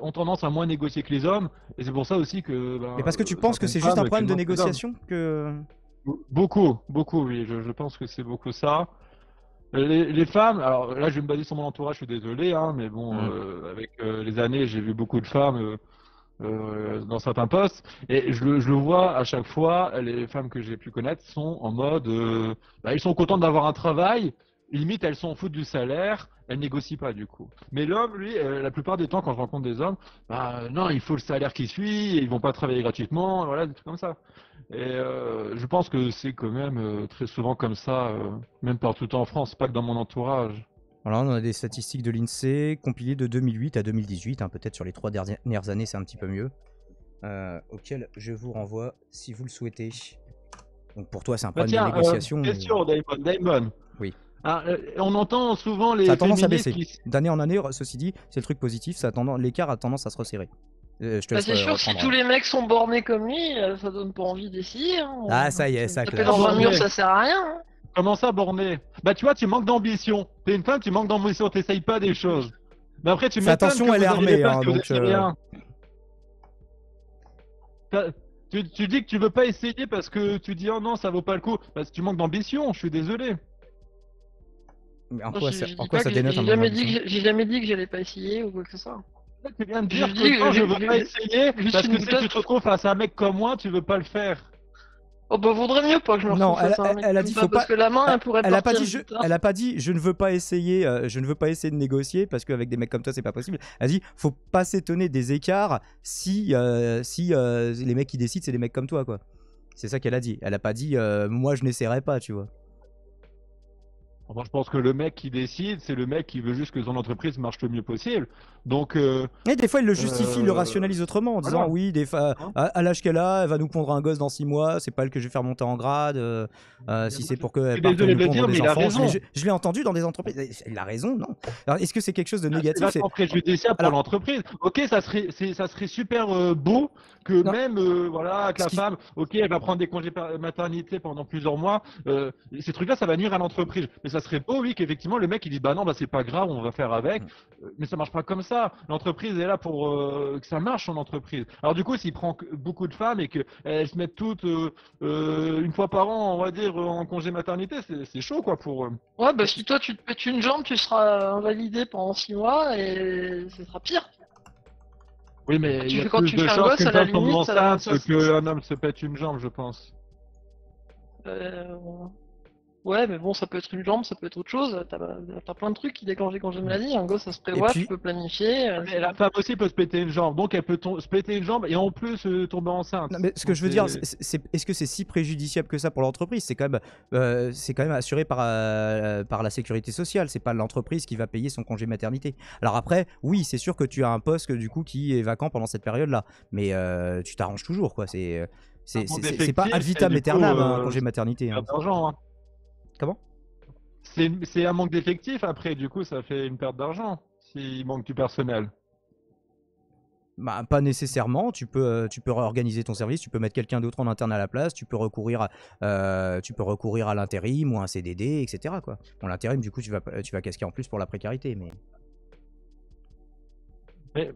ont tendance à moins négocier que les hommes, et c'est pour ça aussi que... mais parce que tu penses que c'est juste un problème de négociation que... Beaucoup, oui, je pense que c'est beaucoup ça. Les femmes, alors là je vais me baser sur mon entourage, je suis désolé, hein, mais bon, avec les années, j'ai vu beaucoup de femmes dans certains postes, et je le vois à chaque fois, les femmes que j'ai pu connaître sont en mode, elles sont contentes d'avoir un travail, limite elles s'en foutent du salaire, elles négocient pas du coup. Mais l'homme, lui, la plupart des temps quand je rencontre des hommes, non, il faut le salaire qui suit, et ils vont pas travailler gratuitement, voilà, des trucs comme ça. Et je pense que c'est quand même très souvent comme ça, même partout en France, pas que dans mon entourage. Voilà, on a des statistiques de l'INSEE compilées de 2008 à 2018, hein, peut-être sur les 3 dernières années c'est un petit peu mieux, auquel je vous renvoie si vous le souhaitez. Donc pour toi c'est un problème de négociation. Question, Damon. Oui. On entend souvent les ça a tendance à baisser. Qui... D'année en année, ceci dit, c'est le truc positif, l'écart a tendance à se resserrer. C'est sûr que si tous les mecs sont bornés comme lui, ça donne pas envie d'essayer. Hein. Ah ça y est, ça claque. Dans un mur, ça sert à rien. Hein. Comment ça, borné? Bah tu vois, tu manques d'ambition. T'es une femme, tu manques d'ambition, t'essayes pas des choses. Mais après, tu m'étonnes attention, elle est armée, hein, donc... rien. Tu dis que tu veux pas essayer parce que tu dis oh non, ça vaut pas le coup. Parce que tu manques d'ambition, je suis désolé. Mais en quoi ça dénote un manque d'ambition? J'ai jamais dit que j'allais pas essayer ou quoi que ce soit. Tu viens de dire que non, je veux pas essayer parce que si tu te retrouves face à un mec comme moi, tu veux pas le faire. Oh bah vaudrait mieux pas que je me retrouve face à un mec elle a dit faut pas, parce que la main elle pourrait elle a pas dit je ne veux pas essayer de négocier parce qu'avec des mecs comme toi c'est pas possible. Elle a dit faut pas s'étonner des écarts si les mecs qui décident c'est des mecs comme toi quoi. C'est ça qu'elle a dit. Elle a pas dit moi je n'essaierai pas, tu vois. Moi, je pense que le mec qui décide, c'est le mec qui veut juste que son entreprise marche le mieux possible. Donc. Et des fois, il le justifie, il le rationalise autrement en disant oui, à l'âge qu'elle a, elle va nous pondre un gosse dans 6 mois, c'est pas elle que je vais faire monter en grade. Si c'est pour qu'elle parte nous pondre des enfants. Je l'ai entendu dans des entreprises. Il a raison, non? Alors, est-ce que c'est quelque chose de négatif? C'est préjudiciable pour l'entreprise. Ok, ça serait super beau que même voilà, que la femme, ok, elle va prendre des congés maternité pendant plusieurs mois. Ces trucs-là, ça va nuire à l'entreprise. Mais ça serait beau, oui, qu'effectivement le mec il dit bah non, bah c'est pas grave, on va faire avec. Mais ça marche pas comme ça. L'entreprise est là pour que ça marche son entreprise. Alors du coup, s'il prend beaucoup de femmes et qu'elles se mettent toutes une fois par an, on va dire, en congé maternité, c'est chaud quoi pour eux. Ouais, bah si toi tu te pètes une jambe, tu seras invalidé pendant 6 mois et ce sera pire. Oui, mais il y a plus de chances qu'une femme tombe enceinte qu'un homme se pète une jambe, je pense. Ouais, mais bon, ça peut être une jambe, ça peut être autre chose. T'as plein de trucs qui déclenchent des congés maladie. Un gosse, ça se prévoit, tu peux planifier. Mais la femme aussi peut se péter une jambe, donc elle peut se péter une jambe et en plus tomber enceinte. Non, mais ce que je veux dire, est-ce que c'est si préjudiciable que ça pour l'entreprise? C'est quand même assuré par la sécurité sociale. C'est pas l'entreprise qui va payer son congé maternité. Alors après, oui, c'est sûr que tu as un poste du coup qui est vacant pendant cette période-là, mais tu t'arranges toujours, quoi. C'est pas ad vitam aeternam un congé maternité. Hein. D'argent, hein. Comment? C'est un manque d'effectifs après, du coup ça fait une perte d'argent s'il manque du personnel. Bah, pas nécessairement, tu peux réorganiser ton service, tu peux mettre quelqu'un d'autre en interne à la place, tu peux recourir à l'intérim ou à un CDD, etc. quoi. Bon, l'intérim du coup tu vas casquer en plus pour la précarité, mais...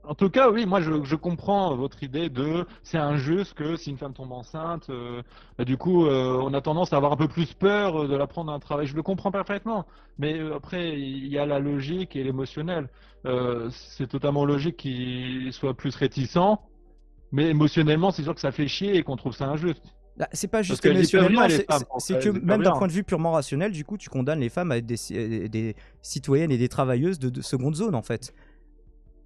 En tout cas, oui, moi je comprends votre idée de c'est injuste que si une femme tombe enceinte, bah, du coup, on a tendance à avoir un peu plus peur de la prendre à un travail. Je le comprends parfaitement. Mais après, il y a la logique et l'émotionnel. C'est totalement logique qu'il soit plus réticent, mais émotionnellement, c'est sûr que ça fait chier et qu'on trouve ça injuste. Bah, c'est pas Parce juste qu'elles y peuvent émotionnellement, rien, les femmes. c'est que Elles y peuvent même d'un rien. point de vue purement rationnel, du coup, tu condamnes les femmes à être des citoyennes et des travailleuses de seconde zone, en fait.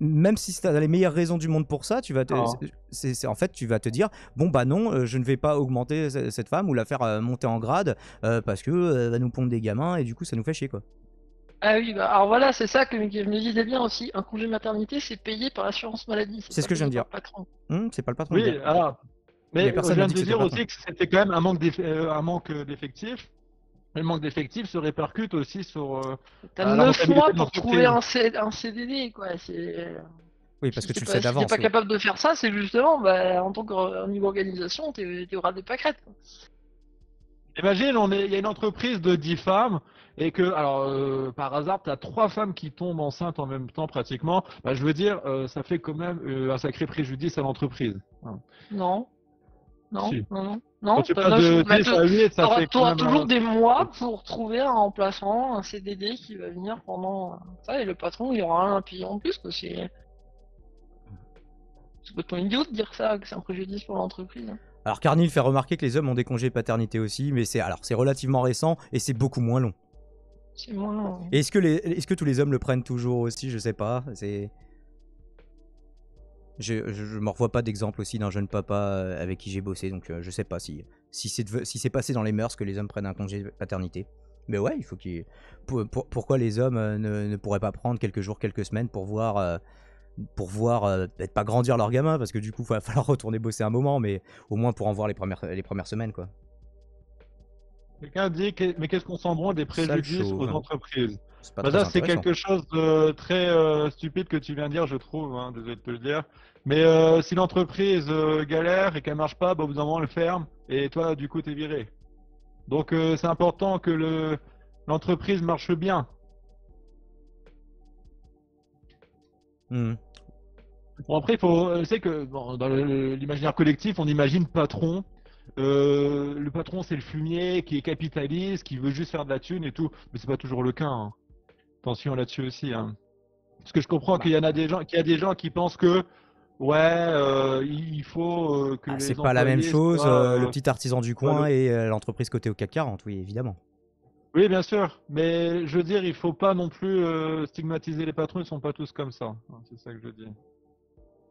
Même si tu as les meilleures raisons du monde pour ça, tu vas te, Ah. en fait, tu vas te dire, bon bah non, je ne vais pas augmenter cette femme ou la faire monter en grade parce que va nous pondre des gamins et du coup ça nous fait chier quoi. Ah oui, bah, alors voilà, c'est ça que je me disais bien aussi. Un congé maternité, c'est payé par l'assurance maladie, C'est pas ce que je viens payé de par dire. le patron. C'est pas le patron de Oui, dire. alors, Mais mais je personne n'a viens dit de que c'était le dire patron. aussi que c'était quand même un manque d'effectifs. Et le manque d'effectifs se répercute aussi sur T'as la 9 mois rentabilité de pour trouver l'entreprise. un CDD, quoi. C'est... Oui, parce que tu le sais Si t'es d'avance. pas Oui. capable de faire ça, c'est justement, bah, en tant qu'au niveau organisation, t'es au ras des pâquerettes, quoi. Imagine, il y a une entreprise de 10 femmes et que, alors, par hasard, tu as 3 femmes qui tombent enceintes en même temps pratiquement. Bah, je veux dire, ça fait quand même un sacré préjudice à l'entreprise. Hein. Non, non, Si. non, non. Quand Non, tu passes de 10 à 8, ça fait quand t'auras même toujours un... des mois pour trouver un remplaçant, un CDD qui va venir pendant ça, et le patron, il aura un payé en plus, quoi. C'est complètement idiot de dire ça, que c'est un préjudice pour l'entreprise, hein. Alors Carnil fait remarquer que les hommes ont des congés paternité aussi, mais c'est relativement récent et c'est beaucoup moins long. C'est moins... Et est-ce que tous les hommes le prennent toujours aussi? Je sais pas. Je me revois pas d'exemple aussi d'un jeune papa avec qui j'ai bossé, donc je sais pas si c'est passé dans les mœurs que les hommes prennent un congé paternité. Mais ouais, il faut qu'il. Pourquoi les hommes ne pourraient pas prendre quelques jours, quelques semaines pour voir, peut-être pas grandir leur gamin, parce que du coup, il va falloir retourner bosser un moment, mais au moins pour en voir les premières semaines, quoi. Quelqu'un dit, mais qu'est-ce qu'on s'en branle des Sale préjudices aux chauve. entreprises? C'est pas Bah très ça, c'est intéressant. quelque chose de très stupide que tu viens de dire, je trouve, hein, désolé de te le dire. Mais si l'entreprise galère et qu'elle marche pas, bah, au bout d'un moment, elle ferme et toi, du coup, t'es viré. Donc, c'est important que l'entreprise marche bien. Hmm. Bon, après, il faut, c'est que bon, dans l'imaginaire collectif, on imagine patron. Le patron, c'est le fumier qui est capitaliste, qui veut juste faire de la thune et tout. Mais c'est pas toujours le cas, hein. Attention là-dessus aussi, hein. Parce que je comprends Bah, qu'il y a des gens qui pensent que, ouais, il faut que c'est les pas la même employés chose, soient, le petit artisan du soient coin et l'entreprise cotée au CAC 40, oui, évidemment. Oui, bien sûr. Mais je veux dire, il faut pas non plus stigmatiser les patrons, ils sont pas tous comme ça. Hein, c'est ça que je dis.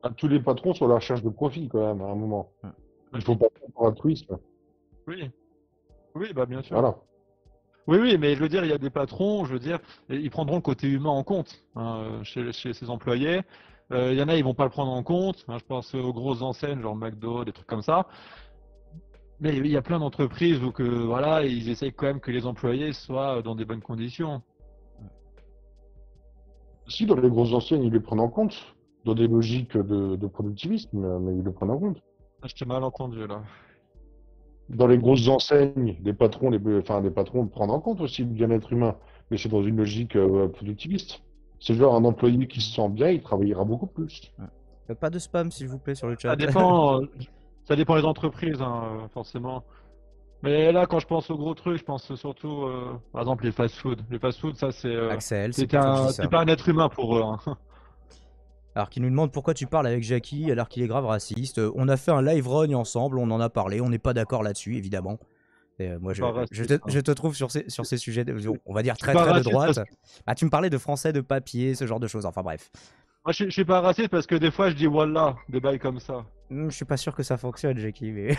Ah, tous les patrons sont à la recherche de profit quand même, à un moment. Hmm. Il faut pas faire pour altruisme. Oui, oui, bah bien sûr. Voilà. Oui, oui, mais je veux dire, il y a des patrons, je veux dire, ils prendront le côté humain en compte hein, chez ses employés. Il y en a, ils vont pas le prendre en compte. Hein, je pense aux grosses enseignes, genre McDo, des trucs comme ça. Mais il y a plein d'entreprises où que voilà, ils essayent quand même que les employés soient dans des bonnes conditions. Si, dans les grosses enseignes, ils le prennent en compte, dans des logiques de productivisme, mais ils le prennent en compte. Ah, je t'ai mal entendu là. Dans les grosses enseignes, les patrons le prennent en compte aussi, le bien-être humain, mais c'est dans une logique productiviste. C'est genre un employé qui se sent bien, il travaillera beaucoup plus. Pas de spam, s'il vous plaît, sur le Ça chat. dépend, ça dépend des entreprises, hein, forcément. Mais là, quand je pense aux gros trucs, je pense surtout, par exemple, les fast-food. Les fast-food, ça, Axel, c'est pour ça que je dis ça. c'est pas un être humain pour eux. Hein. Alors qu'il nous demande pourquoi tu parles avec Jackie alors qu'il est grave raciste. On a fait un live run ensemble, on en a parlé, on n'est pas d'accord là-dessus, évidemment. Et moi, C'est pas raciste, hein. je te trouve sur ces sujets, on va dire Je suis très pas très de raciste parce droite. que, Ah, tu me parlais de français, de papier, ce genre de choses. Enfin bref. moi, je suis pas raciste parce que des fois, je dis voilà, des bails comme ça. Je suis pas sûr que ça fonctionne, Jackie. Mais...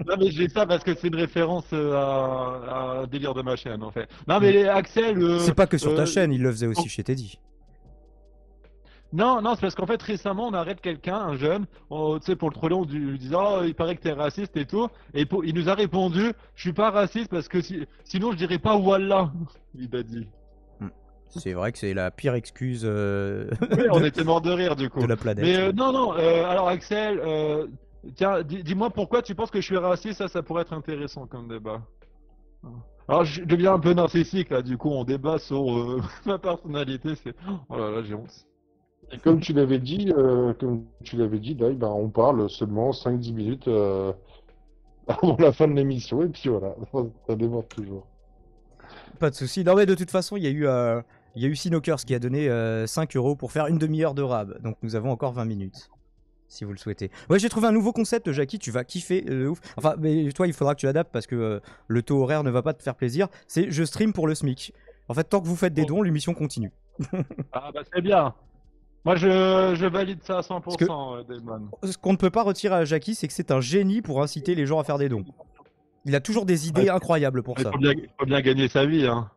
Non, mais je dis ça parce que c'est une référence à un délire de ma chaîne, en fait. Non, mais Axel, c'est pas que sur ta chaîne, il le faisait aussi chez Teddy. non, non, c'est parce qu'en fait, récemment, on arrête quelqu'un, un jeune, tu sais, pour le troller, on lui disait, oh, il paraît que t'es raciste et tout. Et il nous a répondu, je suis pas raciste parce que sinon je dirais pas Wallah, il a dit. C'est vrai que c'est la pire excuse Oui, on était mort de rire du coup. de la planète. Mais non, non, alors Axel, tiens, dis-moi pourquoi tu penses que je suis raciste, ça pourrait être intéressant comme débat. Alors, je deviens un peu narcissique là, du coup, on débat sur ma personnalité, c'est. Oh là là, j'ai honte. Et comme tu l'avais dit, Dai, ben, on parle seulement 5-10 minutes avant la fin de l'émission, et puis voilà, ça démarre toujours. Pas de souci. Non mais de toute façon, il y a eu Sinokers qui a donné 5 € pour faire une demi-heure de rab. Donc nous avons encore 20 minutes. Si vous le souhaitez. Ouais, j'ai trouvé un nouveau concept, Jackie, tu vas kiffer de ouf. Enfin, mais toi, il faudra que tu l'adaptes parce que le taux horaire ne va pas te faire plaisir. C'est je stream pour le SMIC. En fait, tant que vous faites des dons, l'émission continue. Ah bah c'est bien. Moi je valide ça à Parce que 100%, Damon. ce qu'on ne peut pas retirer à Jackie, c'est que c'est un génie pour inciter les gens à faire des dons. Il a toujours des idées incroyables pour Il ça. faut bien gagner sa vie, hein.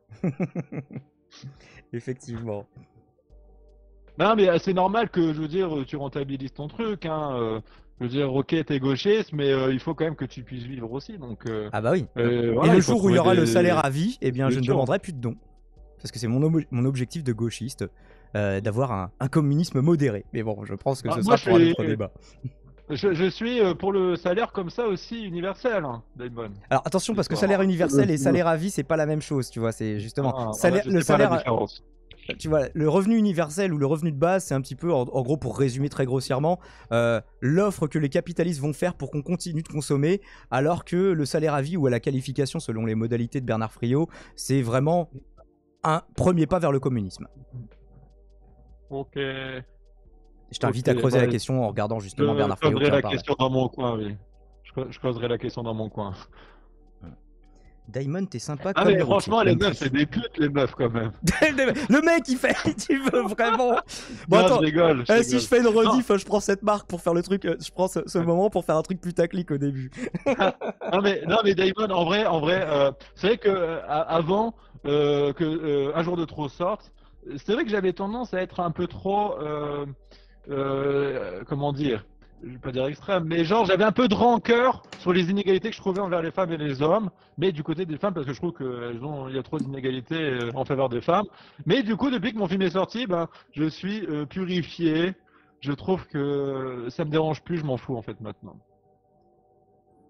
Effectivement. Non, mais c'est normal que, je veux dire, tu rentabilises ton truc, hein. Je veux dire, ok, t'es gauchiste, mais il faut quand même que tu puisses vivre aussi, donc... Ah bah oui. voilà, Et le il faut jour où il y trouver aura le des salaire à vie, eh bien je ne solutions. demanderai plus de dons. Parce que c'est mon objectif de gauchiste, d'avoir un communisme modéré. Mais bon, je pense que Ah, ce moi, sera pour un je autre suis- débat. Je suis pour le salaire comme ça aussi universel, hein, Damon. Alors attention, parce que D'accord. salaire universel et salaire à vie, c'est pas la même chose, tu vois. C'est justement Ah, salaire, voilà, je le sais pas la salaire, différence. tu vois, le revenu universel ou le revenu de base, c'est un petit peu, en gros, pour résumer très grossièrement, l'offre que les capitalistes vont faire pour qu'on continue de consommer, alors que le salaire à vie ou à la qualification, selon les modalités de Bernard Friot, c'est vraiment un premier pas vers le communisme. Ok. Je t'invite Ok, à creuser la bah, question en regardant Je justement Bernard Friot creuserai qui en la parle. question dans mon coin, oui. Je creuserai la question dans mon coin. Daimon, t'es sympa Ah comme mais le franchement, routier. les meufs, c'est des putes, les meufs, quand même. Le mec, il fait, tu veux vraiment. Bon, Non, attends, je rigole, je si rigole. je fais une rediff, je prends cette marque pour faire le truc, je prends ce moment pour faire un truc putaclic au début. Non mais Damon, en vrai, c'est vrai que avant que Un jour de trop sorte, c'est vrai que j'avais tendance à être un peu trop, comment dire, je vais pas dire extrême, mais genre j'avais un peu de rancœur sur les inégalités que je trouvais envers les femmes et les hommes, mais du côté des femmes parce que je trouve il y a trop d'inégalités en faveur des femmes. Mais du coup, depuis que mon film est sorti, ben je suis purifié. Je trouve que ça me dérange plus, je m'en fous en fait maintenant.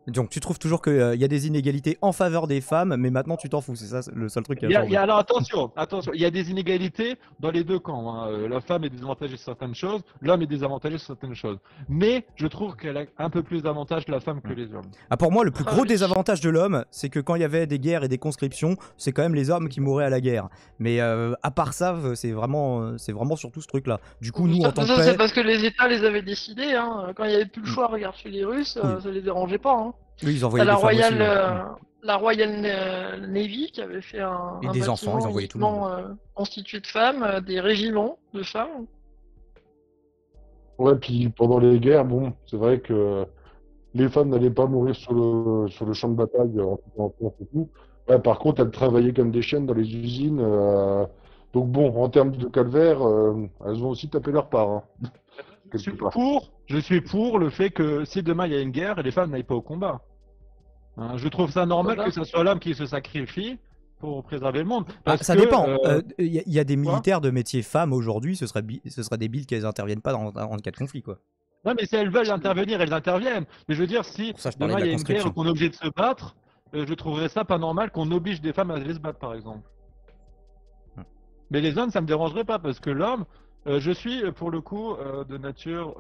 Donc tu trouves toujours qu'il y a des inégalités en faveur des femmes, mais maintenant tu t'en fous, c'est ça le seul truc qui a changé. Alors attention, il y a des inégalités dans les deux camps, hein. La femme est désavantagée sur certaines choses, l'homme est désavantagé sur certaines choses. Mais je trouve qu'elle a un peu plus d'avantages la femme que les hommes. Ah, pour moi, le plus Ah gros oui. désavantage de l'homme, c'est que quand il y avait des guerres et des conscriptions, c'est quand même les hommes qui mouraient à la guerre. Mais à part ça, c'est vraiment surtout ce truc-là. Du coup, nous, en tant que Ça, c'est paix... parce que les États les avaient décidés. Hein. Quand il n'y avait plus le choix, regarde chez les Russes, Oui. ça les dérangeait pas. Hein. Oui, ils T'as envoyaient des la femmes aussi. Royal, la Royal Navy qui avait fait Et un des enfants, bâtiment ils envoyaient tout le monde. uniquement constitué de femmes, des régiments de femmes. Ouais, puis pendant les guerres, bon, c'est vrai que les femmes n'allaient pas mourir sur le champ de bataille en France et tout. Ouais, par contre, elles travaillaient comme des chiennes dans les usines. Donc bon, en termes de calvaire, elles ont aussi tapé leur part, hein, quelque part. Je suis pour le fait que si demain il y a une guerre, les femmes n'aillent pas au combat. Hein, je trouve ça normal Voilà. que ce soit l'homme qui se sacrifie pour préserver le monde. Ah, Parce ça que, dépend. Il y a des quoi militaires de métier femmes aujourd'hui, ce serait débile qu'elles interviennent pas en cas de conflit, quoi. Non, mais si elles veulent intervenir, elles interviennent. Mais je veux dire, si Pour ça, je parlais demain de il y la a une guerre conscription. et qu'on est obligé de se battre, je trouverais ça pas normal qu'on oblige des femmes à aller se battre, par exemple. Mais les hommes, ça me dérangerait pas, parce que l'homme, je suis pour le coup de nature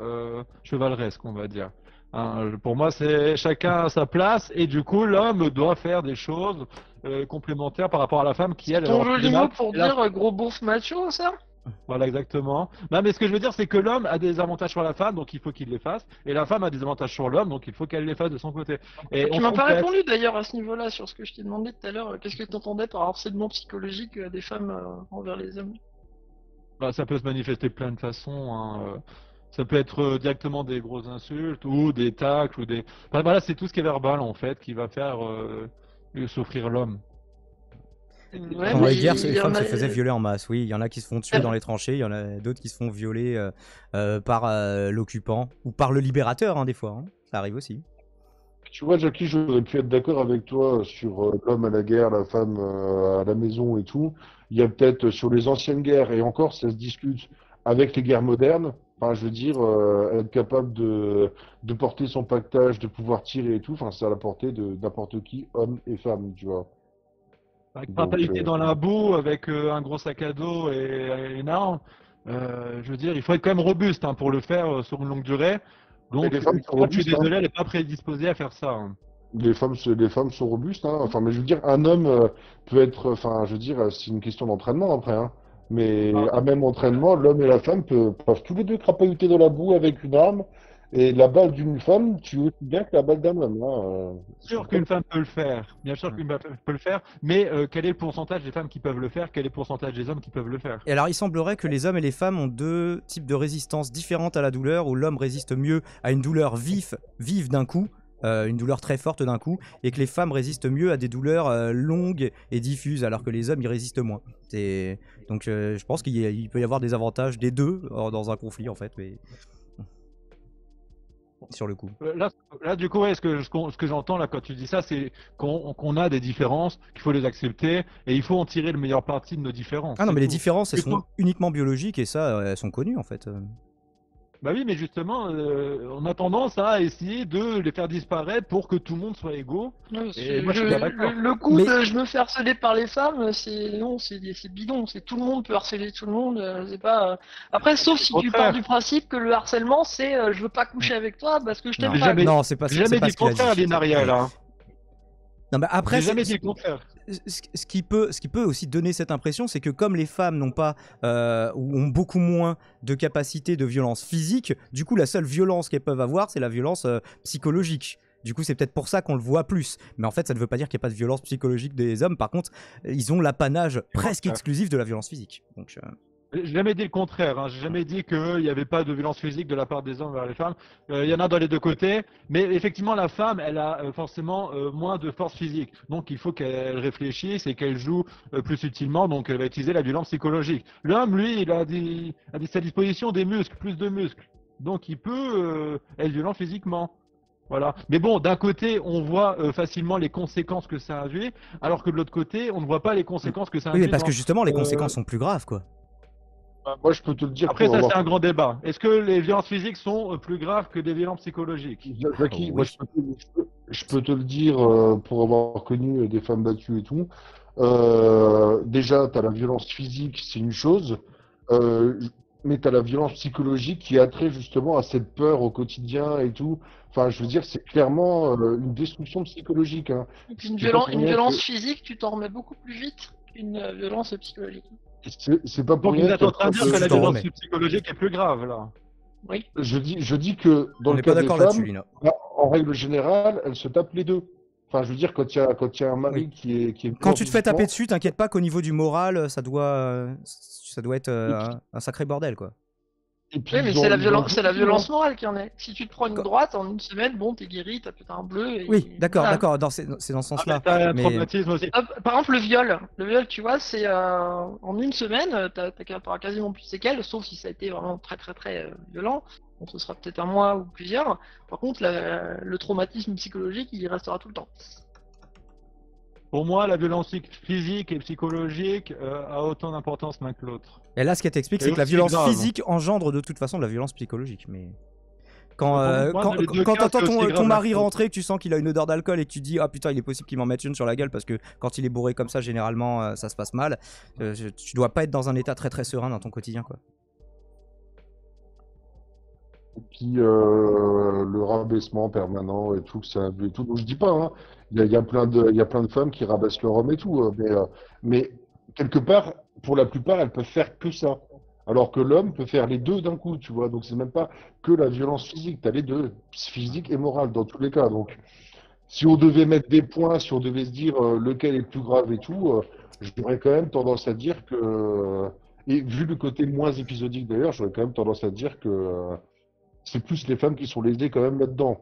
chevaleresque, on va dire. Hein, pour moi, c'est chacun à sa place, et du coup, l'homme doit faire des choses complémentaires par rapport à la femme qui, elle, Ton aura plus de joli mal. mot pour Et la- dire gros bouffe macho, ça? Voilà, exactement. Non, mais ce que je veux dire, c'est que l'homme a des avantages sur la femme, donc il faut qu'il les fasse, et la femme a des avantages sur l'homme, donc il faut qu'elle les fasse de son côté. Et Tu on m'as pas complète. répondu d'ailleurs à ce niveau-là sur ce que je t'ai demandé tout à l'heure. Qu'est-ce que tu entendais par harcèlement psychologique des femmes envers les hommes? Bah, ça peut se manifester de plein de façons, hein. Ça peut être directement des grosses insultes ou des tacles ou des. Enfin, voilà, c'est tout ce qui est verbal en fait qui va faire souffrir l'homme. Ouais, Pendant les mais guerres, il les y en femmes se a- faisaient violer en masse. Oui, il y en a qui se font tuer dans les tranchées, il y en a d'autres qui se font violer par l'occupant ou par le libérateur, hein, des fois. Hein. Ça arrive aussi. Tu vois, Jackie, j'aurais pu être d'accord avec toi sur l'homme à la guerre, la femme à la maison et tout. Il y a peut-être sur les anciennes guerres, et encore, ça se discute avec les guerres modernes. Enfin, je veux dire, être capable de porter son pactage, de pouvoir tirer et tout, enfin, c'est à la portée de n'importe qui, homme et femme, tu vois. Avec Donc, fatalité dans la boue, avec un gros sac à dos et une arme, je veux dire, il faut être quand même robuste hein, pour le faire sur une longue durée. Donc, les femmes sont je suis robustes, hein. désolé, elle n'est pas prédisposée à faire ça, hein. Les femmes sont robustes, hein. Enfin, mais je veux dire, un homme peut être, enfin, je veux dire, c'est une question d'entraînement après, hein. Mais Ah, à même entraînement, l'homme et la femme peuvent tous les deux crapahuter dans la boue avec une arme, et la balle d'une femme tue aussi bien que la balle d'un homme, hein. bien sûr qu'une femme peut le faire, bien sûr qu'une femme peut le faire, mais quel est le pourcentage des femmes qui peuvent le faire? Quel est le pourcentage des hommes qui peuvent le faire? Et alors, il semblerait que les hommes et les femmes ont deux types de résistance différentes à la douleur, où l'homme résiste mieux à une douleur vive d'un coup, une douleur très forte d'un coup, et que les femmes résistent mieux à des douleurs longues et diffuses, alors que les hommes y résistent moins. Donc, je pense qu'il peut y avoir des avantages des deux dans un conflit, en fait, mais sur le coup. Là, du coup, ouais, ce que j'entends là quand tu dis ça, c'est qu'on a des différences, qu'il faut les accepter, et il faut en tirer le meilleur parti de nos différences. Ah non, c'est mais les tout. différences, elles sont Plutôt- uniquement biologiques, et ça, elles sont connues, en fait. Bah oui, mais justement, on a tendance à essayer de les faire disparaître pour que tout le monde soit égaux. Ouais, Et moi, je suis pas d'accord. le coup Mais- de je me fais harceler par les femmes, non, c'est bidon. C'est tout le monde peut harceler tout le monde. C'est pas. Après, sauf si Au tu pars contraire. du principe que le harcèlement, c'est je veux pas coucher avec toi parce que je t'aime Non, pas. jamais- non, c'est pas, J'ai c'est jamais pas dit ce le qu'il a contraire, dit. Linaria, Mais- là. Non, mais après, J'ai jamais dit le contraire. ce qui peut aussi donner cette impression, c'est que comme les femmes n'ont pas ou ont beaucoup moins de capacité de violence physique, du coup la seule violence qu'elles peuvent avoir, c'est la violence psychologique. Du coup, c'est peut-être pour ça qu'on le voit plus. Mais en fait, ça ne veut pas dire qu'il n'y a pas de violence psychologique des hommes. Par contre, ils ont l'apanage presque exclusif de la violence physique. Donc, J'ai jamais dit le contraire, hein. J'ai jamais dit qu'il n'y avait pas de violence physique de la part des hommes vers les femmes. Il y en a dans les deux côtés, mais effectivement, la femme, elle a forcément moins de force physique. Donc, il faut qu'elle réfléchisse et qu'elle joue plus subtilement. Donc, elle va utiliser la violence psychologique. L'homme, lui, il a à sa disposition des muscles, plus de muscles. Donc, il peut être violent physiquement. Voilà. Mais bon, d'un côté, on voit facilement les conséquences que ça induit, alors que de l'autre côté, on ne voit pas les conséquences que ça oui, induit. mais parce que justement, les euh, conséquences sont plus graves, quoi. Bah, moi, je peux te le dire Après, pour ça, avoir. c'est un grand débat. Est-ce que les violences physiques sont plus graves que des violences psychologiques? Jackie, moi, Oui. je peux te le dire pour avoir connu des femmes battues et tout. Déjà, tu as la violence physique, c'est une chose, euh, mais tu as la violence psychologique qui a trait justement à cette peur au quotidien et tout. Enfin, je veux dire, c'est clairement une destruction psychologique, hein. Donc, C'est pas pour une rien violence que- physique, tu t'en remets beaucoup plus vite qu'une violence psychologique. c'est pas pour Donc, vous rien êtes en train de que dire que la tu t'en violence remets. psychologique est plus grave, là. Oui. je dis que dans On le n'est pas cas des d'accord là-dessus, femmes, Lina. bah, en règle générale, elles se tapent les deux. Enfin, je veux dire, quand il y a un mari Oui. qui est Quand fort tu te fais taper physiquement, dessus, t'inquiète pas qu'au niveau du moral, ça doit être un sacré bordel, quoi. et puis Oui, mais ils ont, ils ont c'est la joué, violence morale qui en est. Si tu te prends une Quand- droite, en une semaine, bon, t'es guéri, t'as peut-être un bleu. Et Oui, d'accord, voilà. d'accord. C'est dans ce Ah, mais sens-là. t'as un Mais traumatisme aussi. Par exemple, le viol, tu vois, c'est en une semaine, t'auras quasiment plus de séquelles, sauf si ça a été vraiment très très très violent. Bon, ce sera peut-être un mois ou plusieurs. Par contre, le traumatisme psychologique, il restera tout le temps. Pour moi, la violence physique et psychologique a autant d'importance l'un que l'autre. et là, ce qu'elle t'explique, Et c'est que la aussi violence grave. physique engendre de toute façon de la violence psychologique. Mais quand Pour moi, dans les deux cas, t'entends c'est aussi grave ton l'un mari que l'autre. rentrer, que tu sens qu'il a une odeur d'alcool et que tu dis ah putain, il est possible qu'il m'en mette une sur la gueule parce que quand il est bourré comme ça, généralement, ça se passe mal. Tu dois pas être dans un état très très serein dans ton quotidien, quoi. et puis le rabaissement permanent et tout, que ça et tout. Donc je dis pas, hein, il y a il y a plein de femmes qui rabaissent leur homme et tout, mais quelque part, pour la plupart, elles peuvent faire que ça. Alors que l'homme peut faire les deux d'un coup, tu vois. Donc c'est même pas que la violence physique, tu as les deux, physique et morale dans tous les cas. Donc si on devait mettre des points, si on devait se dire lequel est le plus grave et tout, j'aurais quand même tendance à dire que, et vu le côté moins épisodique d'ailleurs, j'aurais quand même tendance à dire que c'est plus les femmes qui sont lésées quand même là-dedans.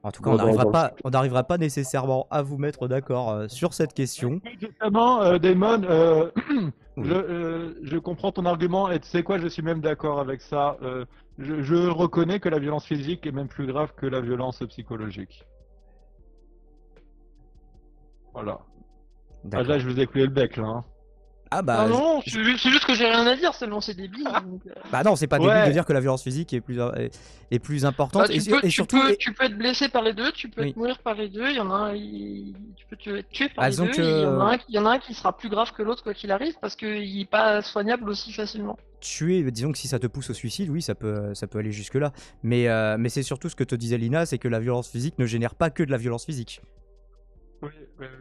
En tout cas, on n'arrivera pas nécessairement à vous mettre d'accord sur cette question. Justement, Damon, Oui. je comprends ton argument et tu sais quoi, je suis même d'accord avec ça. Je reconnais que la violence physique est même plus grave que la violence psychologique. Voilà. Ah, D'accord. là, je vous ai coulé le bec, là, hein. Ah bah, non, c'est juste que j'ai rien à dire, seulement c'est débile. Donc, bah non, c'est pas débile Ouais. de dire que la violence physique est plus importante. bah, Et, et surtout, tu peux être blessé par les deux, tu peux Oui. mourir par les deux, il y en a un, tu peux être tué par Ah, les disons deux, et que il y en a un qui sera plus grave que l'autre quoi qu'il arrive, parce qu'il est pas soignable aussi facilement. tuer, disons que si ça te pousse au suicide, oui, ça peut aller jusque-là. Mais c'est surtout ce que te disait Lina, c'est que la violence physique ne génère pas que de la violence physique. Oui,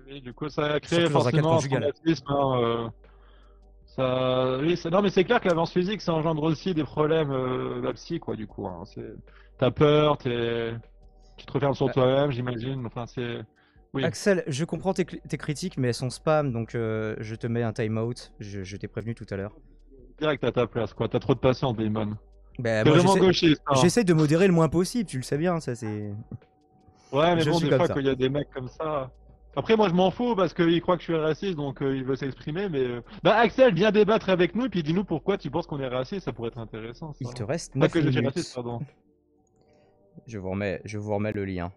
oui, du coup, ça a créé Surtout dans un cadre forcément un conjugal. traumatisme. Oui, non, mais c'est clair que la violence physique, ça engendre aussi des problèmes la psy, quoi, du coup. Hein. T'as peur, tu te refermes sur toi-même, j'imagine. Enfin, c'est. Oui, Axel, je comprends tes critiques, mais elles sont spam, donc je te mets un time-out. Je t'ai prévenu tout à l'heure. direct à ta place, quoi. T'as trop de patience, Damon. Ben, T'es moi, vraiment gauchiste, hein. j'essaie de modérer le moins possible, tu le sais bien, ça c'est. Ouais, mais Je bon, suis des comme fois, ça. quand il y a des mecs comme ça. Après, moi, je m'en fous parce qu'il croit que je suis raciste, donc il veut s'exprimer. Mais bah, Axel, viens débattre avec nous et puis dis-nous pourquoi tu penses qu'on est raciste. Ça pourrait être intéressant, ça. Il te reste Pas 9 que je suis minutes. raciste, pardon. Je vous remets le lien.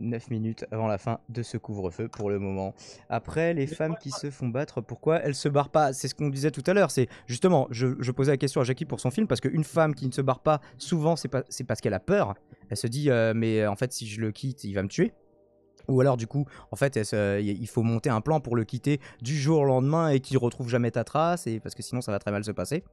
9 minutes avant la fin de ce couvre-feu pour le moment. Après, les femmes qui se font battre, pourquoi elles se barrent pas? C'est ce qu'on disait tout à l'heure. C'est justement, je posais la question à Jackie pour son film parce qu'une femme qui ne se barre pas, souvent c'est parce qu'elle a peur. Elle se dit, mais en fait, si je le quitte, il va me tuer. Ou alors du coup, en fait, il faut monter un plan pour le quitter du jour au lendemain et qu'il retrouve jamais ta trace, et parce que sinon ça va très mal se passer.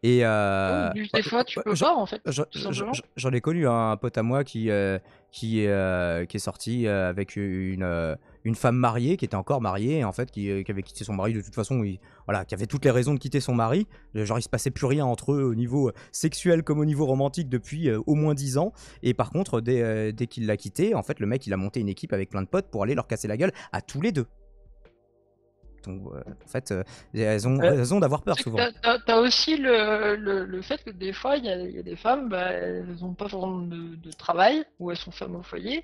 Et Des fois, tu peux pas en fait, tout simplement. j'en ai connu un pote à moi qui est sorti avec une femme mariée, qui était encore mariée, en fait, qui avait quitté son mari de toute façon, voilà, qui avait toutes les raisons de quitter son mari. Genre, il se passait plus rien entre eux au niveau sexuel comme au niveau romantique depuis au moins 10 ans. Et par contre, dès qu'il l'a quitté, en fait, le mec, il a monté une équipe avec plein de potes pour aller leur casser la gueule à tous les deux. Donc, en fait, elles ont raison d'avoir peur souvent. T'as aussi le fait que des fois, il y a des femmes, bah, elles n'ont pas vraiment de travail, ou elles sont femmes au foyer,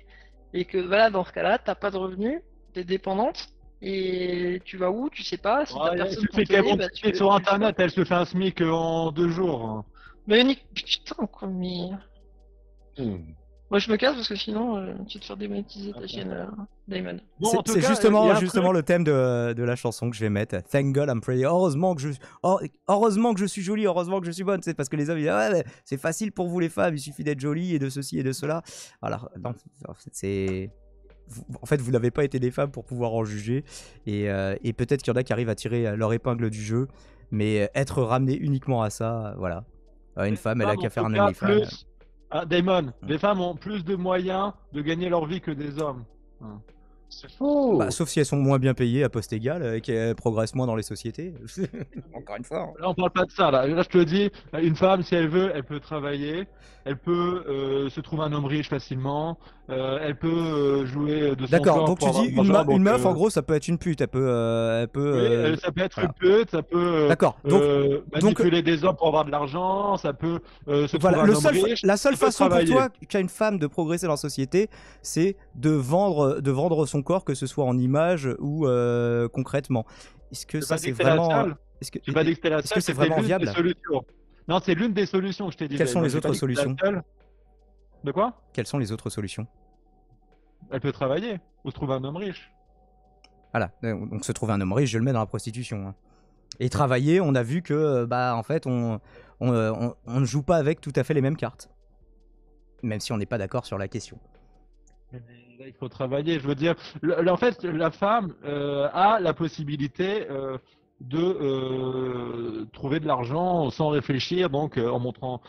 et que voilà, dans ce cas-là, t'as pas de revenus, t'es dépendante, et tu vas où, tu sais pas, si t'as Ouais, il personne suffit pour qu'elle t'aider, monte bah, vite sur internet, elle se fait un SMIC en 2 jours. Hein. Mais putain, quoi, mais... Hmm. Moi, je me casse parce que sinon, tu vas te faire démonétiser ta chaîne, Damon. Bon, en tout C'est cas, justement, il y a un justement truc- le thème de la chanson que je vais mettre. Thank God I'm pretty. Heureusement que je suis jolie, heureusement que je suis bonne. C'est parce que les hommes ils disent ouais, c'est facile pour vous les femmes, il suffit d'être jolie et de ceci et de cela. Alors non, en fait, vous n'avez pas été des femmes pour pouvoir en juger. Et peut-être qu'il y en a qui arrivent à tirer leur épingle du jeu, mais être ramené uniquement à ça, voilà. Une femme, elle a femmes, qu'à en faire tout un cas, OnlyFans. plus... Ah, Damon, les femmes ont plus de moyens de gagner leur vie que des hommes. Hein. C'est faux. Bah, sauf si elles sont moins bien payées à poste égal et qu'elles progressent moins dans les sociétés. Encore une fois. Là, on parle pas de ça. Là, je te dis, une femme, si elle veut, elle peut travailler, elle peut se trouver un homme riche facilement, elle peut jouer de son D'accord, corps donc pour tu dis avoir de l'argent, une donc, meuf, en gros, ça peut être une pute. Elle peut oui, ça peut être voilà. une pute, ça peut D'accord, donc manipuler des hommes pour avoir de l'argent, ça peut se voilà, trouver un homme riche. la seule ça peut façon pour travailler. toi qu'a une femme de progresser dans la société, c'est de vendre son corps, que ce soit en image ou concrètement. Est-ce que Je ça pas dit c'est que c'était la vraiment, seule. est-ce que J'ai pas dit que c'était la est-ce seule, que c'est c'était vraiment l'une des viable? solutions. Non, c'est l'une des solutions que je t'ai dit. Quelles sont Damon. les J'ai pas autres dit que c'était la solutions? seule. De quoi? Quelles sont les autres solutions? Elle peut travailler ou se trouver un homme riche. Voilà, donc se trouver un homme riche, je le mets dans la prostitution. Hein. Et travailler, on a vu que bah en fait on ne joue pas avec tout à fait les mêmes cartes. Même si on n'est pas d'accord sur la question. Mais là, il faut travailler. Je veux dire, en fait, la femme a la possibilité de trouver de l'argent sans réfléchir, donc en montrant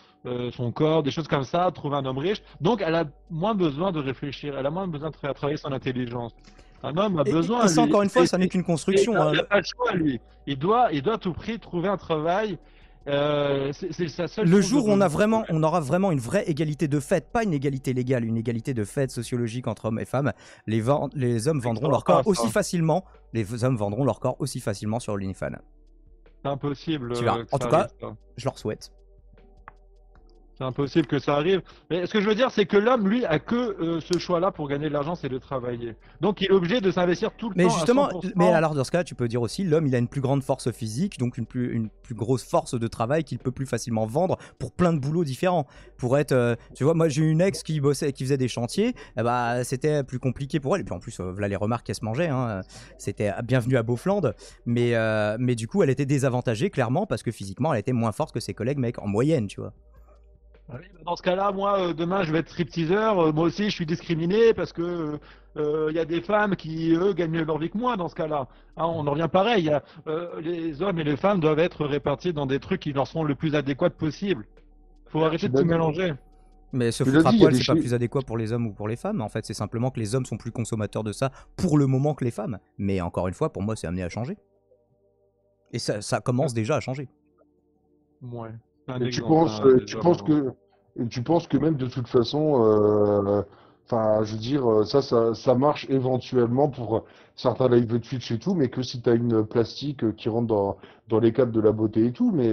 son corps, des choses comme ça, trouver un homme riche. Donc, elle a moins besoin de réfléchir, elle a moins besoin de travailler son intelligence. Un homme a besoin. Et ça, lui, encore une fois, ça n'est qu'une construction. il Hein. n'a pas le choix, lui. Il doit à tout prix trouver un travail. C'est sa seule Le source jour où de revenus. on aura vraiment une vraie égalité de fait, pas une égalité légale, une égalité de fait sociologique entre hommes et femmes, les hommes vendront leur corps aussi facilement. Les hommes vendront leur corps aussi facilement sur OnlyFans. C'est impossible. Tu verras. que En ça tout cas, arrive, ça. je leur souhaite. C'est impossible que ça arrive. Mais ce que je veux dire, c'est que l'homme, lui, a que ce choix-là pour gagner de l'argent, c'est de travailler. Donc il est obligé de s'investir tout le Mais temps justement, à 100%. mais alors dans ce cas, tu peux dire aussi, l'homme, il a une plus grande force physique, donc une plus grosse force de travail qu'il peut plus facilement vendre pour plein de boulots différents. Pour être, tu vois, moi j'ai une ex qui bossait, qui faisait des chantiers, eh bah, c'était plus compliqué pour elle. Et puis en plus, voilà les remarques qu'elle se mangeait, hein, c'était bienvenue à Beaufland. Mais du coup, elle était désavantagée clairement parce que physiquement, elle était moins forte que ses collègues mecs en moyenne, tu vois. Oui, bah, dans ce cas-là, moi, demain, je vais être stripteaseur. Moi aussi, je suis discriminé parce que il y a des femmes qui, eux, gagnent mieux leur vie que moi dans ce cas-là. Hein, on en revient pareil. Les hommes et les femmes doivent être répartis dans des trucs qui leur sont le plus adéquats possible. Faut arrêter de tout mélanger. Mais se Tu foutre l'as à dit, il y a poil, des c'est pas chi- plus adéquat pour les hommes ou pour les femmes. En fait, c'est simplement que les hommes sont plus consommateurs de ça pour le moment que les femmes. Mais encore une fois, pour moi, c'est amené à changer. Et ça commence déjà à changer. Ouais. C'est un Et exemple, hein, déjà, bon. tu penses que même de toute façon, enfin, je veux dire, ça marche éventuellement pour certains live Twitch et tout, mais que si tu as une plastique qui rentre dans les cadres de la beauté et tout, mais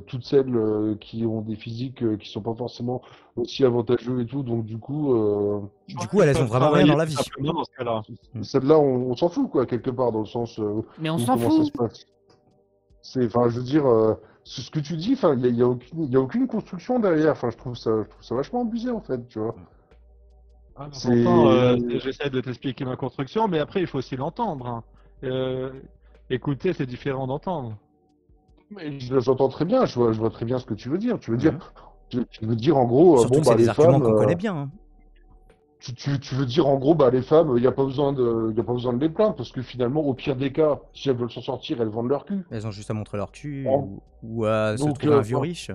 toutes celles qui ont des physiques qui sont pas forcément aussi avantageux et tout, donc du coup, Je Du pense coup, qu'ils elles ont peuvent vraiment rien travailler dans la tout vie. simplement dans ce cas-là. celles-là, on s'en fout, quoi, quelque part, dans le sens Mais on où s'en comment ça fout. se passe. C'est, enfin, je veux dire, ce que tu dis, enfin, il y a aucune construction derrière. Enfin, je trouve ça vachement abusé, en fait, tu vois. Ah, mais C'est, pourtant, j'essaie de t'expliquer ma construction, mais après, il faut aussi l'entendre. Hein. Euh, Écouter, c'est différent d'entendre. mais j'entends très bien, je vois très bien ce que tu veux dire. Tu veux dire, Mhm. tu veux dire en gros, Surtout bon, que c'est bah, des les arguments femmes, qu'on connaît bien. Hein. tu veux dire en gros, bah, les femmes, il n'y a pas besoin y a pas besoin de les plaindre, parce que finalement, au pire des cas, si elles veulent s'en sortir, elles vendent leur cul. Elles ont juste à montrer leur cul En- ou à se Donc, trouver un vieux riche.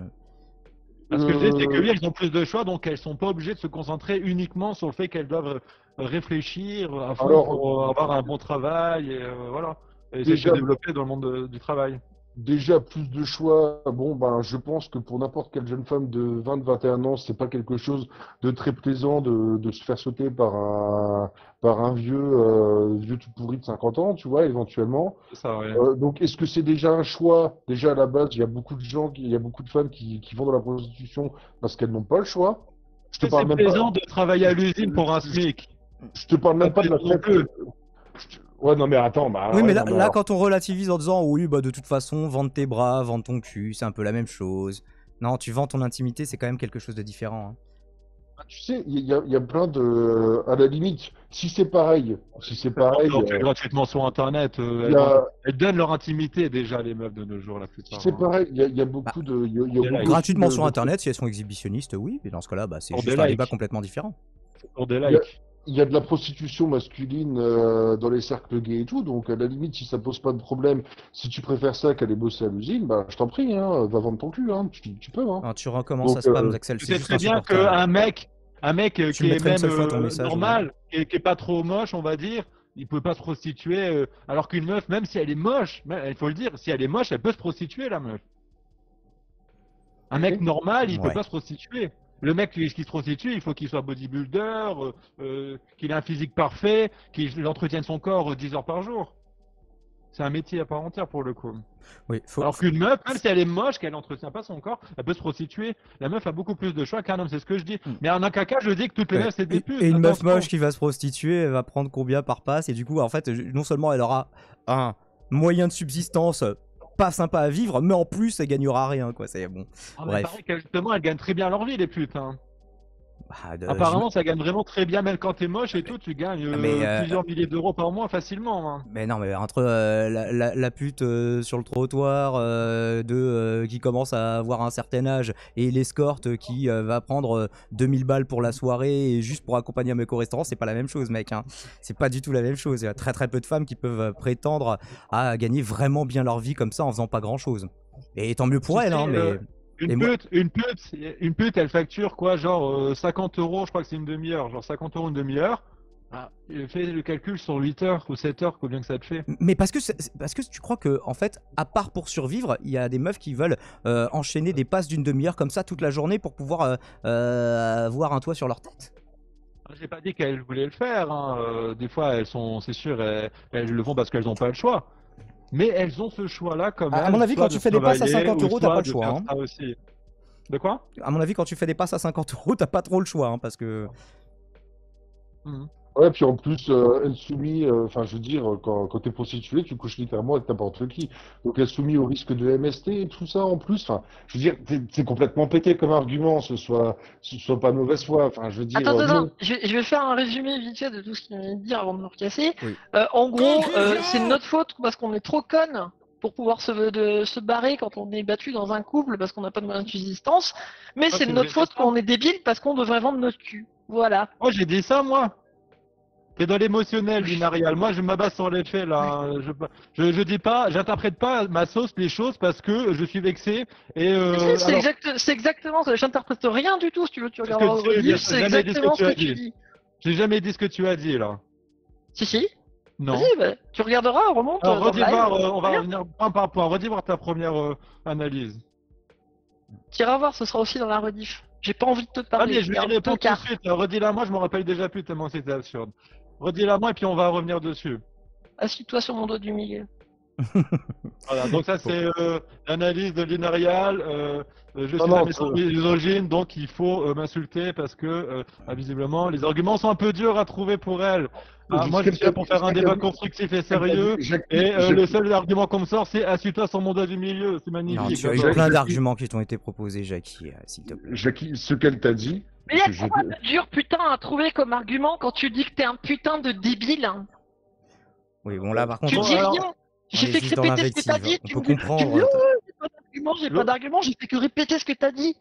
Parce que je dis, c'est que euh, oui, elles ont plus de choix, donc elles sont pas obligées de se concentrer uniquement sur le fait qu'elles doivent réfléchir à fond alors, pour avoir un bon travail et voilà. Et essayer de se déjà, développer dans le monde du travail. Déjà, plus de choix. Bon, ben, je pense que pour n'importe quelle jeune femme de 20-21 ans, c'est pas quelque chose de très plaisant de se faire sauter par un vieux tout pourri de 50 ans, tu vois, éventuellement. C'est ça, ouais. Donc, est-ce que c'est déjà un choix? Déjà, à la base, il y a beaucoup de gens, il y a beaucoup de femmes qui vont dans la prostitution parce qu'elles n'ont pas le choix. Je te Est-ce que parle c'est même pas, plaisant de travailler à l'usine pour un SMIC? je te parle Pas même pas de la plaisant non traite. plus. Ouais, non, mais attends, bah, Oui, ouais, mais non, mais là, alors. quand on relativise en disant oui, bah de toute façon, vendre tes bras, vendre ton cul, c'est un peu la même chose. Non, tu vends ton intimité, c'est quand même quelque chose de différent. Hein. Tu sais, il y a plein de. À la limite, si c'est pareil, On fait gratuitement sur Internet. il y a, Elles donnent leur intimité déjà, les meufs de nos jours, la si plupart. c'est Hein. pareil, il y a Bah, beaucoup de. Il y a Des beaucoup likes. aussi gratuitement sur de- Internet, si elles sont exhibitionnistes, oui. Mais dans ce cas-là, bah, c'est Pour juste des un débat likes. complètement différent. Pour des il y a, likes. il y a de la prostitution masculine dans les cercles gays et tout, donc à la limite, si ça pose pas de problème, si tu préfères ça qu'aller bosser à l'usine, bah je t'en prie, hein, va vendre ton cul, hein, tu peux, hein. Alors, tu recommences à Donc, spam, Axel, Tu c'est sais juste très bien insupportable. qu'un mec Tu qui le est mettrais une même seule fois ton message. normal, qui est pas trop moche, on va dire, il peut pas se prostituer. Alors qu'une meuf, même si elle est moche, il faut le dire, si elle est moche, elle peut se prostituer, la meuf. Un mec normal, il peut Ouais. pas se prostituer. Le mec qui se prostitue, il faut qu'il soit bodybuilder, qu'il ait un physique parfait, qu'il entretienne son corps 10 heures par jour. C'est un métier à part entière pour le coup. Oui, Alors qu'une meuf, même si elle est moche, qu'elle n'entretient pas son corps, elle peut se prostituer. La meuf a beaucoup plus de choix qu'un homme, c'est ce que je dis. Mais en un caca, je dis que toutes les Ouais. meufs, c'est des putes. Et une meuf attention. moche qui va se prostituer, elle va prendre combien par passe? Et du coup, en fait, non seulement elle aura un moyen de subsistance pas sympa à vivre, mais en plus, elle gagnera rien, quoi. C'est bon. Ah, mais Bref. pareil que justement, elles gagnent très bien leur vie, les putes. Hein. Bah, Apparemment, ça gagne vraiment très bien, même quand t'es moche et tout, tu gagnes plusieurs milliers d'euros par mois facilement. Hein. Mais non, mais entre la pute sur le trottoir qui commence à avoir un certain âge et l'escorte qui va prendre 2000 balles pour la soirée et juste pour accompagner un mec au restaurant, c'est pas la même chose, mec. Hein. C'est pas du tout la même chose. Il y a très très peu de femmes qui peuvent prétendre à gagner vraiment bien leur vie comme ça en faisant pas grand chose. Et tant mieux pour Tu elles, sais, hein, mais. Et Une moi- pute, elle facture quoi, genre 50 euros, je crois que c'est une demi-heure, genre 50 euros une demi-heure. Ah, fais le calcul sur 8 heures ou 7 heures, combien que ça te fait? Mais parce que tu crois que, en fait, à part pour survivre, il y a des meufs qui veulent enchaîner des passes d'une demi-heure comme ça toute la journée pour pouvoir avoir un toit sur leur tête. J'ai pas dit qu'elles voulaient le faire. Hein. Des fois, elles sont, c'est sûr, elles le font parce qu'elles n'ont pas le choix. Mais elles ont ce choix-là quand même. À mon avis, soit quand tu de fais des passes à travailler, 50 ou euros, t'as soit pas le de choix. faire Hein. ça aussi. De quoi? À mon avis, quand tu fais des passes à 50 euros, t'as pas trop le choix, hein, parce que. Mhm. Ouais, puis en plus, elle soumise, enfin, je veux dire, quand t'es prostituée, tu couches littéralement avec n'importe qui. Donc, elle soumise au risque de MST et tout ça en plus. Enfin, je veux dire, c'est complètement pété comme argument, ce soit pas de mauvaise foi. Enfin, je veux dire, Attends, non. je vais faire un résumé vite fait de tout ce qu'il vient de dire avant de me recasser. Oui. En gros, c'est notre faute parce qu'on est trop connes pour pouvoir se barrer quand on est battu dans un couple parce qu'on n'a pas de moyens de subsistance. Mais Ah, c'est tu de notre veux faute dire ça? qu'on est débile parce qu'on devrait vendre notre cul. Voilà. Moi, j'ai dit ça, moi. T'es dans l'émotionnel, Linarial. Moi, je m'abasse sur les faits, là. Je dis pas, j'interprète pas ma sauce les choses parce que je suis vexé. Et C'est alors, c'est exactement ça. J'interprète rien du tout, si tu veux, tu Parce regarderas que le tu- rediff, j'ai c'est jamais dit ce que exactement tu ce as que tu dit. dis. j'ai jamais dit ce que tu as dit, là. Si. Non. Vas-y, bah, tu regarderas, remonte Alors, dans le redis live. voir, on va Regarde. revenir point par point. Redis voir ta première analyse. T'iras voir, ce sera aussi dans la rediff. J'ai pas envie de te parler. Allez, je vais y garde répondre ton tout de quart. suite. Redis-la moi, je me rappelle déjà plus tellement c'était absurde. Redis-la moi et puis on va revenir dessus. Assis-toi sur mon doigt du milieu. Voilà, donc ça c'est l'analyse de Linarial. Je suis Non, non, jamais sur misogyne, donc il faut m'insulter parce que visiblement les arguments sont un peu durs à trouver pour elle. Ah, moi je suis là pour faire un débat constructif et sérieux. Et le seul argument qu'on me sort c'est assis-toi sur mon doigt du milieu. C'est Non, magnifique. tu as eu j'adore. plein d'arguments qui t'ont été proposés, Jackie, s'il te plaît. Jackie, ce qu'elle t'a dit, Mais il y a que je- quoi de dur putain à trouver comme argument quand tu dis que t'es un putain de débile hein. Oui, bon, là, par Tu contre, dis alors, rien. J'ai est fait juste que dans répéter ce que t'as l'invective. dit. On Tu peut me dis, comprendre. j'ai pas d'argument, j'ai fait que répéter ce que t'as dit.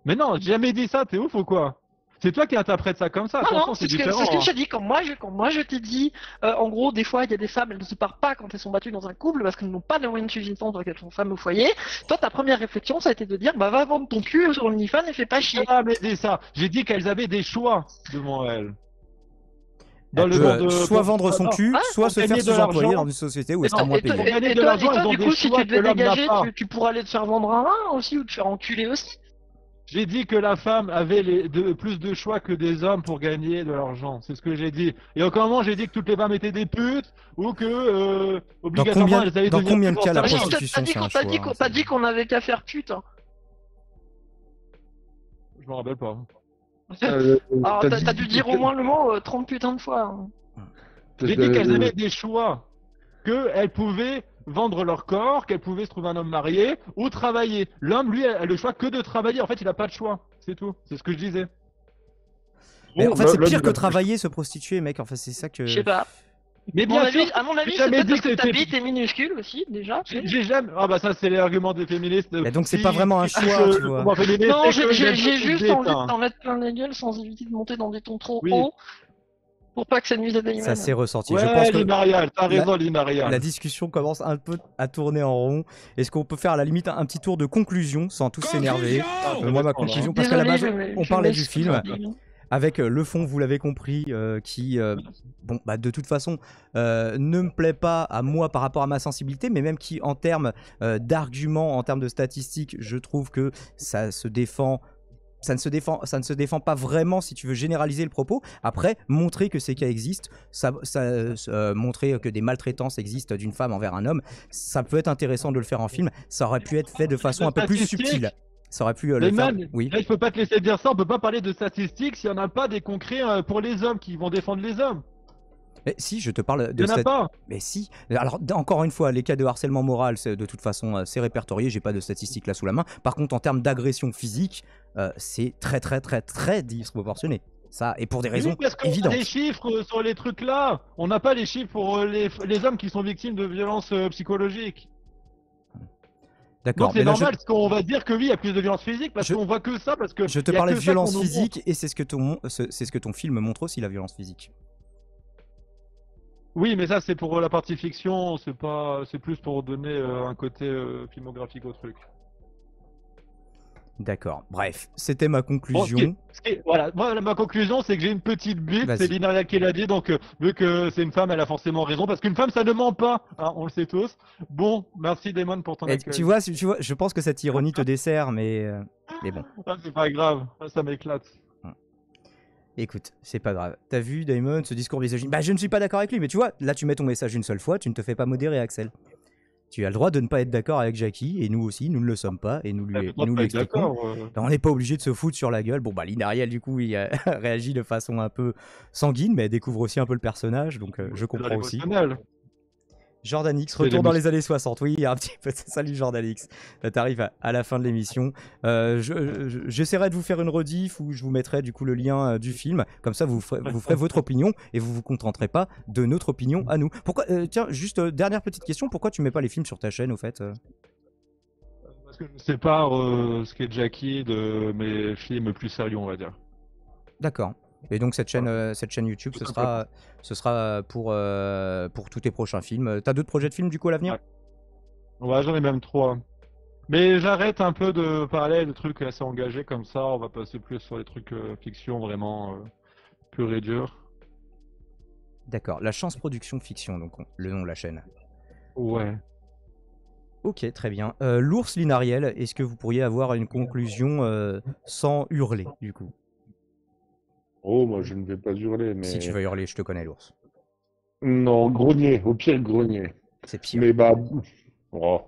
Mais non, j'ai jamais dit ça. T'es ouf ou quoi? C'est toi qui interprètes ça comme ça. Non, Attention, non, c'est c'est ce différent. que hein. j'ai dit quand moi je t'ai dit, en gros, des fois, il y a des femmes, elles ne se partent pas quand elles sont battues dans un couple parce qu'elles n'ont pas de moyens de subsistance, donc elles sont femmes au foyer. Toi, ta première réflexion, ça a été de dire, bah, va vendre ton cul sur OnlyFans et fais pas chier. J'ai jamais dit ça. J'ai dit qu'elles avaient des choix devant elles. Dans Elle le peut, monde de- soit pour- vendre son non, cul, Ah, soit pour se faire gagner de sous-employer l'argent. dans une société où Et elle sera non, moins et toi- payée. gagner de l'argent, ils ont du des coup, si choix tu devais que l'homme n'a dégager, pas. tu pourras aller te faire vendre un rein aussi ou te faire enculer aussi. J'ai dit que la femme avait plus de choix que des hommes pour gagner de l'argent. C'est ce que j'ai dit. Et encore un moment, j'ai dit que toutes les femmes étaient des putes ou que obligatoirement elles allaient dans devenir combien de plus cas la en service. prostitution, c'est un choix, hein, T'as dit qu'on avait qu'à faire pute. Hein. Je me rappelle pas. Alors, t'as t'as dit- dû dire au moins le mot 30 putains de fois. Hein. J'ai dit qu'elles avaient des choix, qu'elles pouvaient vendre leur corps, qu'elles pouvaient se trouver un homme marié ou travailler. L'homme, lui, a le choix que de travailler. En fait, il n'a pas de choix. C'est tout. C'est ce que je disais. Mais en fait, c'est L'homme, pire il que a- travailler, se prostituer, mec. Enfin, c'est ça que. Je sais pas. Mais À mon bien avis, sûr, à mon avis, j'ai c'est jamais peut-être dit parce que que ta c'était- bite est minuscule aussi, déjà. j'ai jamais. Ah bah ça, c'est les arguments des féministes. Mais donc, c'est Si- pas vraiment un si- choix, si- tu vois. comment féministe, Non, c'est que j'ai j'aime juste les envie bêtes, hein. de t'en mettre plein la gueule sans éviter de monter dans des tons trop Oui. hauts pour pas que ça nuise à Damon. Ça s'est ressorti. Je Ouais, pense que Linarial, t'as la- raison, Linarial. la discussion commence un peu à tourner en rond. Est-ce qu'on peut faire à la limite un petit tour de conclusion sans tous s'énerver? Moi, ma conclusion, parce qu'à la base, on parlait du film. Avec le fond, vous l'avez compris, qui, bon, bah, de toute façon, ne me plaît pas à moi par rapport à ma sensibilité, mais même qui, en termes d'arguments, en termes de statistiques, je trouve que ça se défend. Ça ne se défend pas vraiment si tu veux généraliser le propos. Après, montrer que ces cas existent, montrer que des maltraitances existent d'une femme envers un homme, ça peut être intéressant de le faire en film. Ça aurait pu être fait de façon un peu plus Statistiques. subtile. Ça aurait pu le faire. Rayman, Oui. là, je peux pas te laisser dire ça, on peut pas parler de statistiques s'il y en a pas des concrets pour les hommes qui vont défendre les hommes. Mais si, je te parle Il de y en a pas. Mais si. Alors, encore une fois, les cas de harcèlement moral, de toute façon, c'est répertorié. J'ai pas de statistiques là sous la main. Par contre, en termes d'agression physique, c'est très disproportionné. Ça, et pour des raisons Oui, parce qu'on a évidentes. des chiffres sur les trucs là. On n'a pas les chiffres pour les hommes qui sont victimes de violences psychologiques. D'accord. Donc c'est Mais là, normal parce qu'on va dire que oui, il y a plus de violences physiques parce Je- qu'on voit que ça parce que je te il y a parlais que de ça qu'on violence nous physique, et c'est ce que ton film montre aussi, la violence physique. Oui, mais ça c'est pour la partie fiction, c'est plus pour donner un côté filmographique au truc. D'accord. Bref, c'était ma Bon, conclusion. voilà, moi ma conclusion c'est que j'ai une petite bite, Vas-y. c'est Linaria qui l'a dit, donc vu que c'est une femme, elle a forcément raison, parce qu'une femme ça ne ment pas, hein, on le sait tous. Bon, merci Damon pour ton Et accueil. tu vois, je pense que cette ironie te dessert, mais bon. Ah, c'est pas grave, ça m'éclate. Écoute, c'est pas grave. T'as vu, Damon, ce discours misogyne? Bah, je ne suis pas d'accord avec lui, mais tu vois, là, tu mets ton message une seule fois, tu ne te fais pas modérer, Axel. Tu as le droit de ne pas être d'accord avec Jackie, et nous aussi, nous ne le sommes pas, et nous lui expliquons. D'accord. On n'est pas obligé de se foutre sur la gueule. Bon, bah, Linariel, du coup, il réagit de façon un peu sanguine, mais elle découvre aussi un peu le personnage, donc je comprends aussi. Jordan X, retour dans les années 60. Oui, un petit peu. Salut Jordan X. T'arrives à la fin de l'émission. J'essaierai de vous faire une rediff où je vous mettrai du coup le lien du film. Comme ça, vous ferez votre opinion et vous vous contenterez pas de notre opinion à nous. Pourquoi tiens, juste dernière petite question. Pourquoi tu mets pas les films sur ta chaîne au fait Parce que je sépare ce qu'est Jackie de mes films plus sérieux, on va dire. D'accord. Et donc cette chaîne YouTube, ce sera pour tous tes prochains films. T'as d'autres projets de films du coup à l'avenir? Ouais, j'en ai même 3. Mais j'arrête un peu de parler de trucs assez engagés comme ça. On va passer plus sur les trucs fiction vraiment pur et dur. D'accord. La Chance Production Fiction, donc le nom de la chaîne. Ouais. Ok, très bien. L'ours Linariel, est-ce que vous pourriez avoir une conclusion sans hurler du coup? Oh, moi je ne vais pas hurler, mais. Si tu veux hurler, je te connais l'ours. Non, grogner, au pire grogner. C'est pire. Mais bah, oh,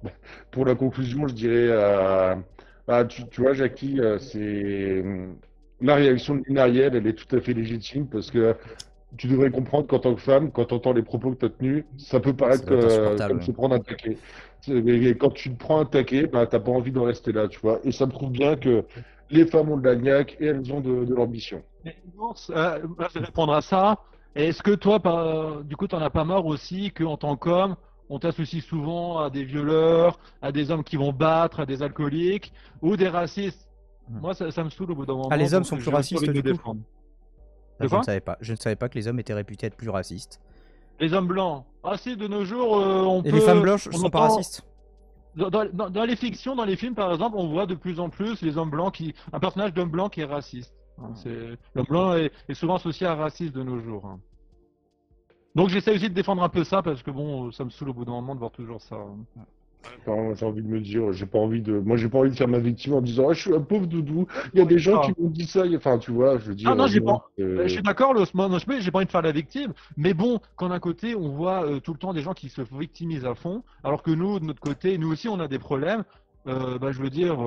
pour la conclusion, je dirais, bah, tu vois, Jackie, c'est la réaction de Linariel, elle est tout à fait légitime parce que tu devrais comprendre qu'en tant que femme, quand tu entends les propos que tu as tenus, ça peut paraître doit être insupportable, comme se prendre un taquet. Et quand tu te prends un taquet, bah, t'as pas envie d'en rester là, tu vois. Et ça me prouve bien que les femmes ont de la niaque et elles ont de l'ambition. Mais Ours, moi, je vais répondre à ça. Est-ce que toi, du coup, t'en as pas marre aussi qu'en tant qu'homme, on t'associe souvent à des violeurs, à des hommes qui vont battre, à des alcooliques ou des racistes? Moi, ça me saoule au bout d'un moment. Ah, les hommes donc sont plus j'ai racistes envie de du me coup? défendre. Ah, De je ne quoi? savais pas. Je ne savais pas que les hommes étaient réputés être plus racistes. Les hommes blancs. Ah si, de nos jours, on Et peut... les femmes blanches on sont pas entend- racistes? Dans les fictions, dans les films, par exemple, on voit de plus en plus les hommes blancs un personnage d'homme blanc qui est raciste. Hein, l'homme blanc est souvent associé à raciste de nos jours. Hein. Donc j'essaie aussi de défendre un peu ça parce que bon, ça me saoule au bout d'un moment de voir toujours ça. Enfin, j'ai envie de me dire, moi j'ai pas envie de faire ma victime en disant, ah, je suis un pauvre doudou. Il y a des gens qui m'ont dit ça. Enfin, tu vois, je veux dire. Ah non, j'ai non, pas. Je suis d'accord, j'ai pas envie de faire la victime, mais bon, quand d'un côté on voit tout le temps des gens qui se victimisent à fond, alors que nous, de notre côté, nous aussi on a des problèmes. Je veux dire,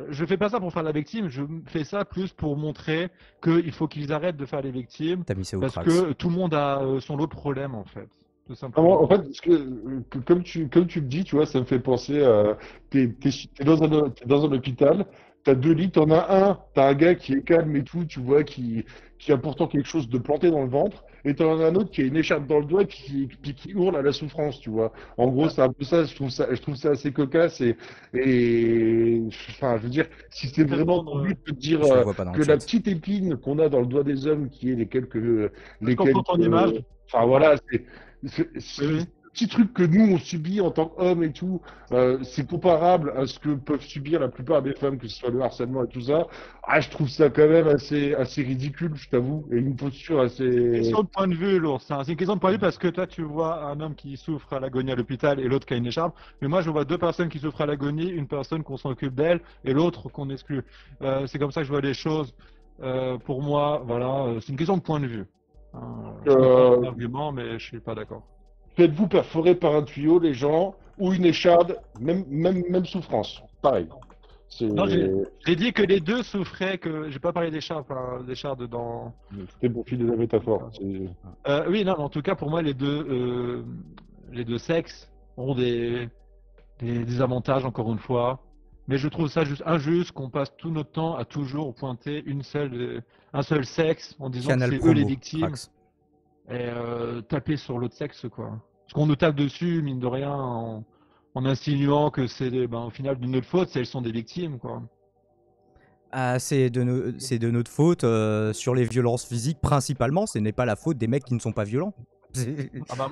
je fais pas ça pour faire la victime, je fais ça plus pour montrer qu'il faut qu'ils arrêtent de faire les victimes, T'as mis ça au parce crâne. que tout le monde a son lot de problèmes en fait, tout Non, simplement. en fait, parce que comme tu le dis, tu vois, ça me fait penser à. T'es t'es dans un hôpital, t'as deux lits, t'en as un, t'as un gars qui est calme et tout, tu vois, qui a pourtant quelque chose de planté dans le ventre, et t'en as un autre qui a une écharpe dans le doigt et puis qui hurle à la souffrance, tu vois. En gros, c'est un peu ça, je trouve ça assez cocasse enfin, je veux dire, si c'est vraiment ton but de te dire Je le vois pas dans que le la chat. petite épine qu'on a dans le doigt des hommes, qui est Je comprends ton image. enfin voilà, Oui, oui. petit truc que nous on subit en tant qu'hommes et tout, c'est comparable à ce que peuvent subir la plupart des femmes, que ce soit le harcèlement et tout ça. Ah, je trouve ça quand même assez ridicule, je t'avoue, et une posture C'est une assez. question de point de vue, l'ours. Hein. C'est une question de point de vue parce que toi, tu vois un homme qui souffre à l'agonie à l'hôpital et l'autre qui a une écharpe. Mais moi, je vois deux personnes qui souffrent à l'agonie, une personne qu'on s'occupe d'elle et l'autre qu'on exclut. C'est comme ça que je vois les choses. Pour moi, voilà, c'est une question de point de vue. Je comprends ton argument, mais je suis pas d'accord. Faites-vous perforer par un tuyau, les gens, ou une écharde, même souffrance. Pareil. Non, j'ai dit que les deux souffraient, que j'ai pas parlé d'écharpe, hein, d'écharde dans. C'était pour filer la métaphore. Oui, non, en tout cas, pour moi, les deux sexes ont des avantages, encore une fois. Mais je trouve ça juste injuste qu'on passe tout notre temps à toujours pointer un seul sexe en disant Canal que c'est eux promo, les victimes Trax. et taper sur l'autre sexe, quoi. Parce qu'on nous tape dessus, mine de rien, en insinuant que c'est au final de notre faute si elles sont des victimes, quoi. Ah, c'est de notre faute sur les violences physiques principalement. Ce n'est pas la faute des mecs qui ne sont pas violents. Ah bah,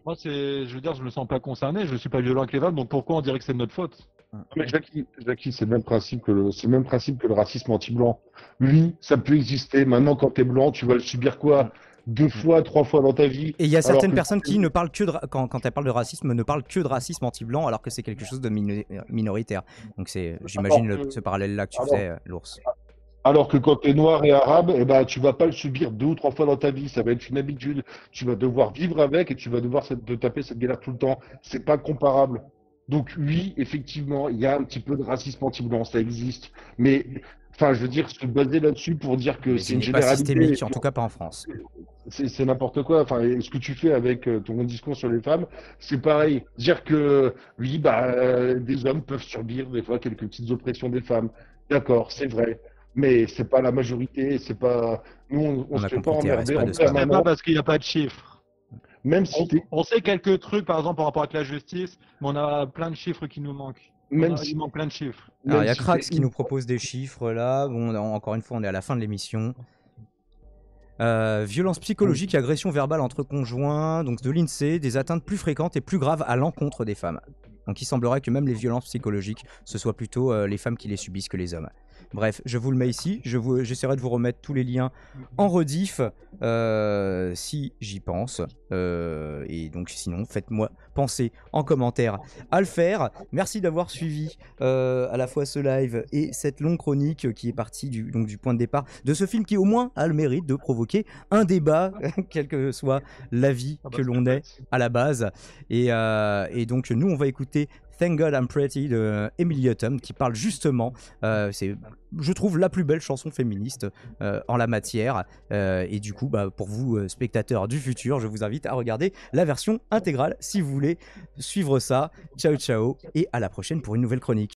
moi, je veux dire, je me sens pas concerné, je suis pas violent avec les femmes, donc pourquoi on dirait que c'est de notre faute? Mais Jackie, c'est le même principe c'est le même principe que le racisme anti-blanc. Oui, ça peut exister. Maintenant, quand t'es blanc, tu vas le subir quoi? 2 fois, 3 fois dans ta vie. Et il y a Alors certaines que personnes qui ne parlent que quand elles parlent de racisme, ne parlent que de racisme anti-blanc, alors que c'est quelque chose de minoritaire. Donc j'imagine ce parallèle-là que tu faisais, l'ours. Alors que quand tu es noir et arabe, eh ben, tu vas pas le subir 2 ou 3 fois dans ta vie. Ça va être une habitude. Tu vas devoir vivre avec et tu vas devoir te taper cette galère tout le temps. C'est pas comparable. Donc oui, effectivement, il y a un petit peu de racisme anti-blanc, ça existe. Mais, enfin, je veux dire, se baser là-dessus pour dire que Mais c'est il une n'est pas généralité, systémique, en tout cas pas en France. c'est n'importe quoi. Enfin, et ce que tu fais avec ton discours sur les femmes, c'est pareil. Dire que oui, bah, des hommes peuvent subir des fois quelques petites oppressions des femmes. D'accord, c'est vrai. Mais c'est pas la majorité, c'est pas. Nous, on On se a fait pas compris, Thérèse, emmerder pas en de C'est spam. pas permanence, parce qu'il n'y a pas de chiffres. même si t'es, On sait quelques trucs, par exemple, par rapport avec la justice, mais on a plein de chiffres qui nous manquent. même Il si, manque plein de chiffres. Alors, il même y a si t'es Krax qui nous propose des chiffres là. Bon, encore une fois, on est à la fin de l'émission. Violence psychologique et agression verbale entre conjoints, donc de l'INSEE, des atteintes plus fréquentes et plus graves à l'encontre des femmes. Donc il semblerait que même les violences psychologiques, ce soit plutôt les femmes qui les subissent que les hommes. Bref, je vous le mets ici, j'essaierai de vous remettre tous les liens en rediff si j'y pense. Et donc sinon, faites-moi penser en commentaire à le faire. Merci d'avoir suivi à la fois ce live et cette longue chronique qui est partie du point de départ de ce film qui au moins a le mérite de provoquer un débat, quel que soit l'avis que l'on ait à la base. Et donc nous on va écouter Thank God I'm Pretty de Emily Autumn qui parle justement, c'est je trouve la plus belle chanson féministe en la matière. Et du coup, bah, pour vous, spectateurs du futur, je vous invite à regarder la version intégrale si vous voulez suivre ça. Ciao ciao et à la prochaine pour une nouvelle chronique.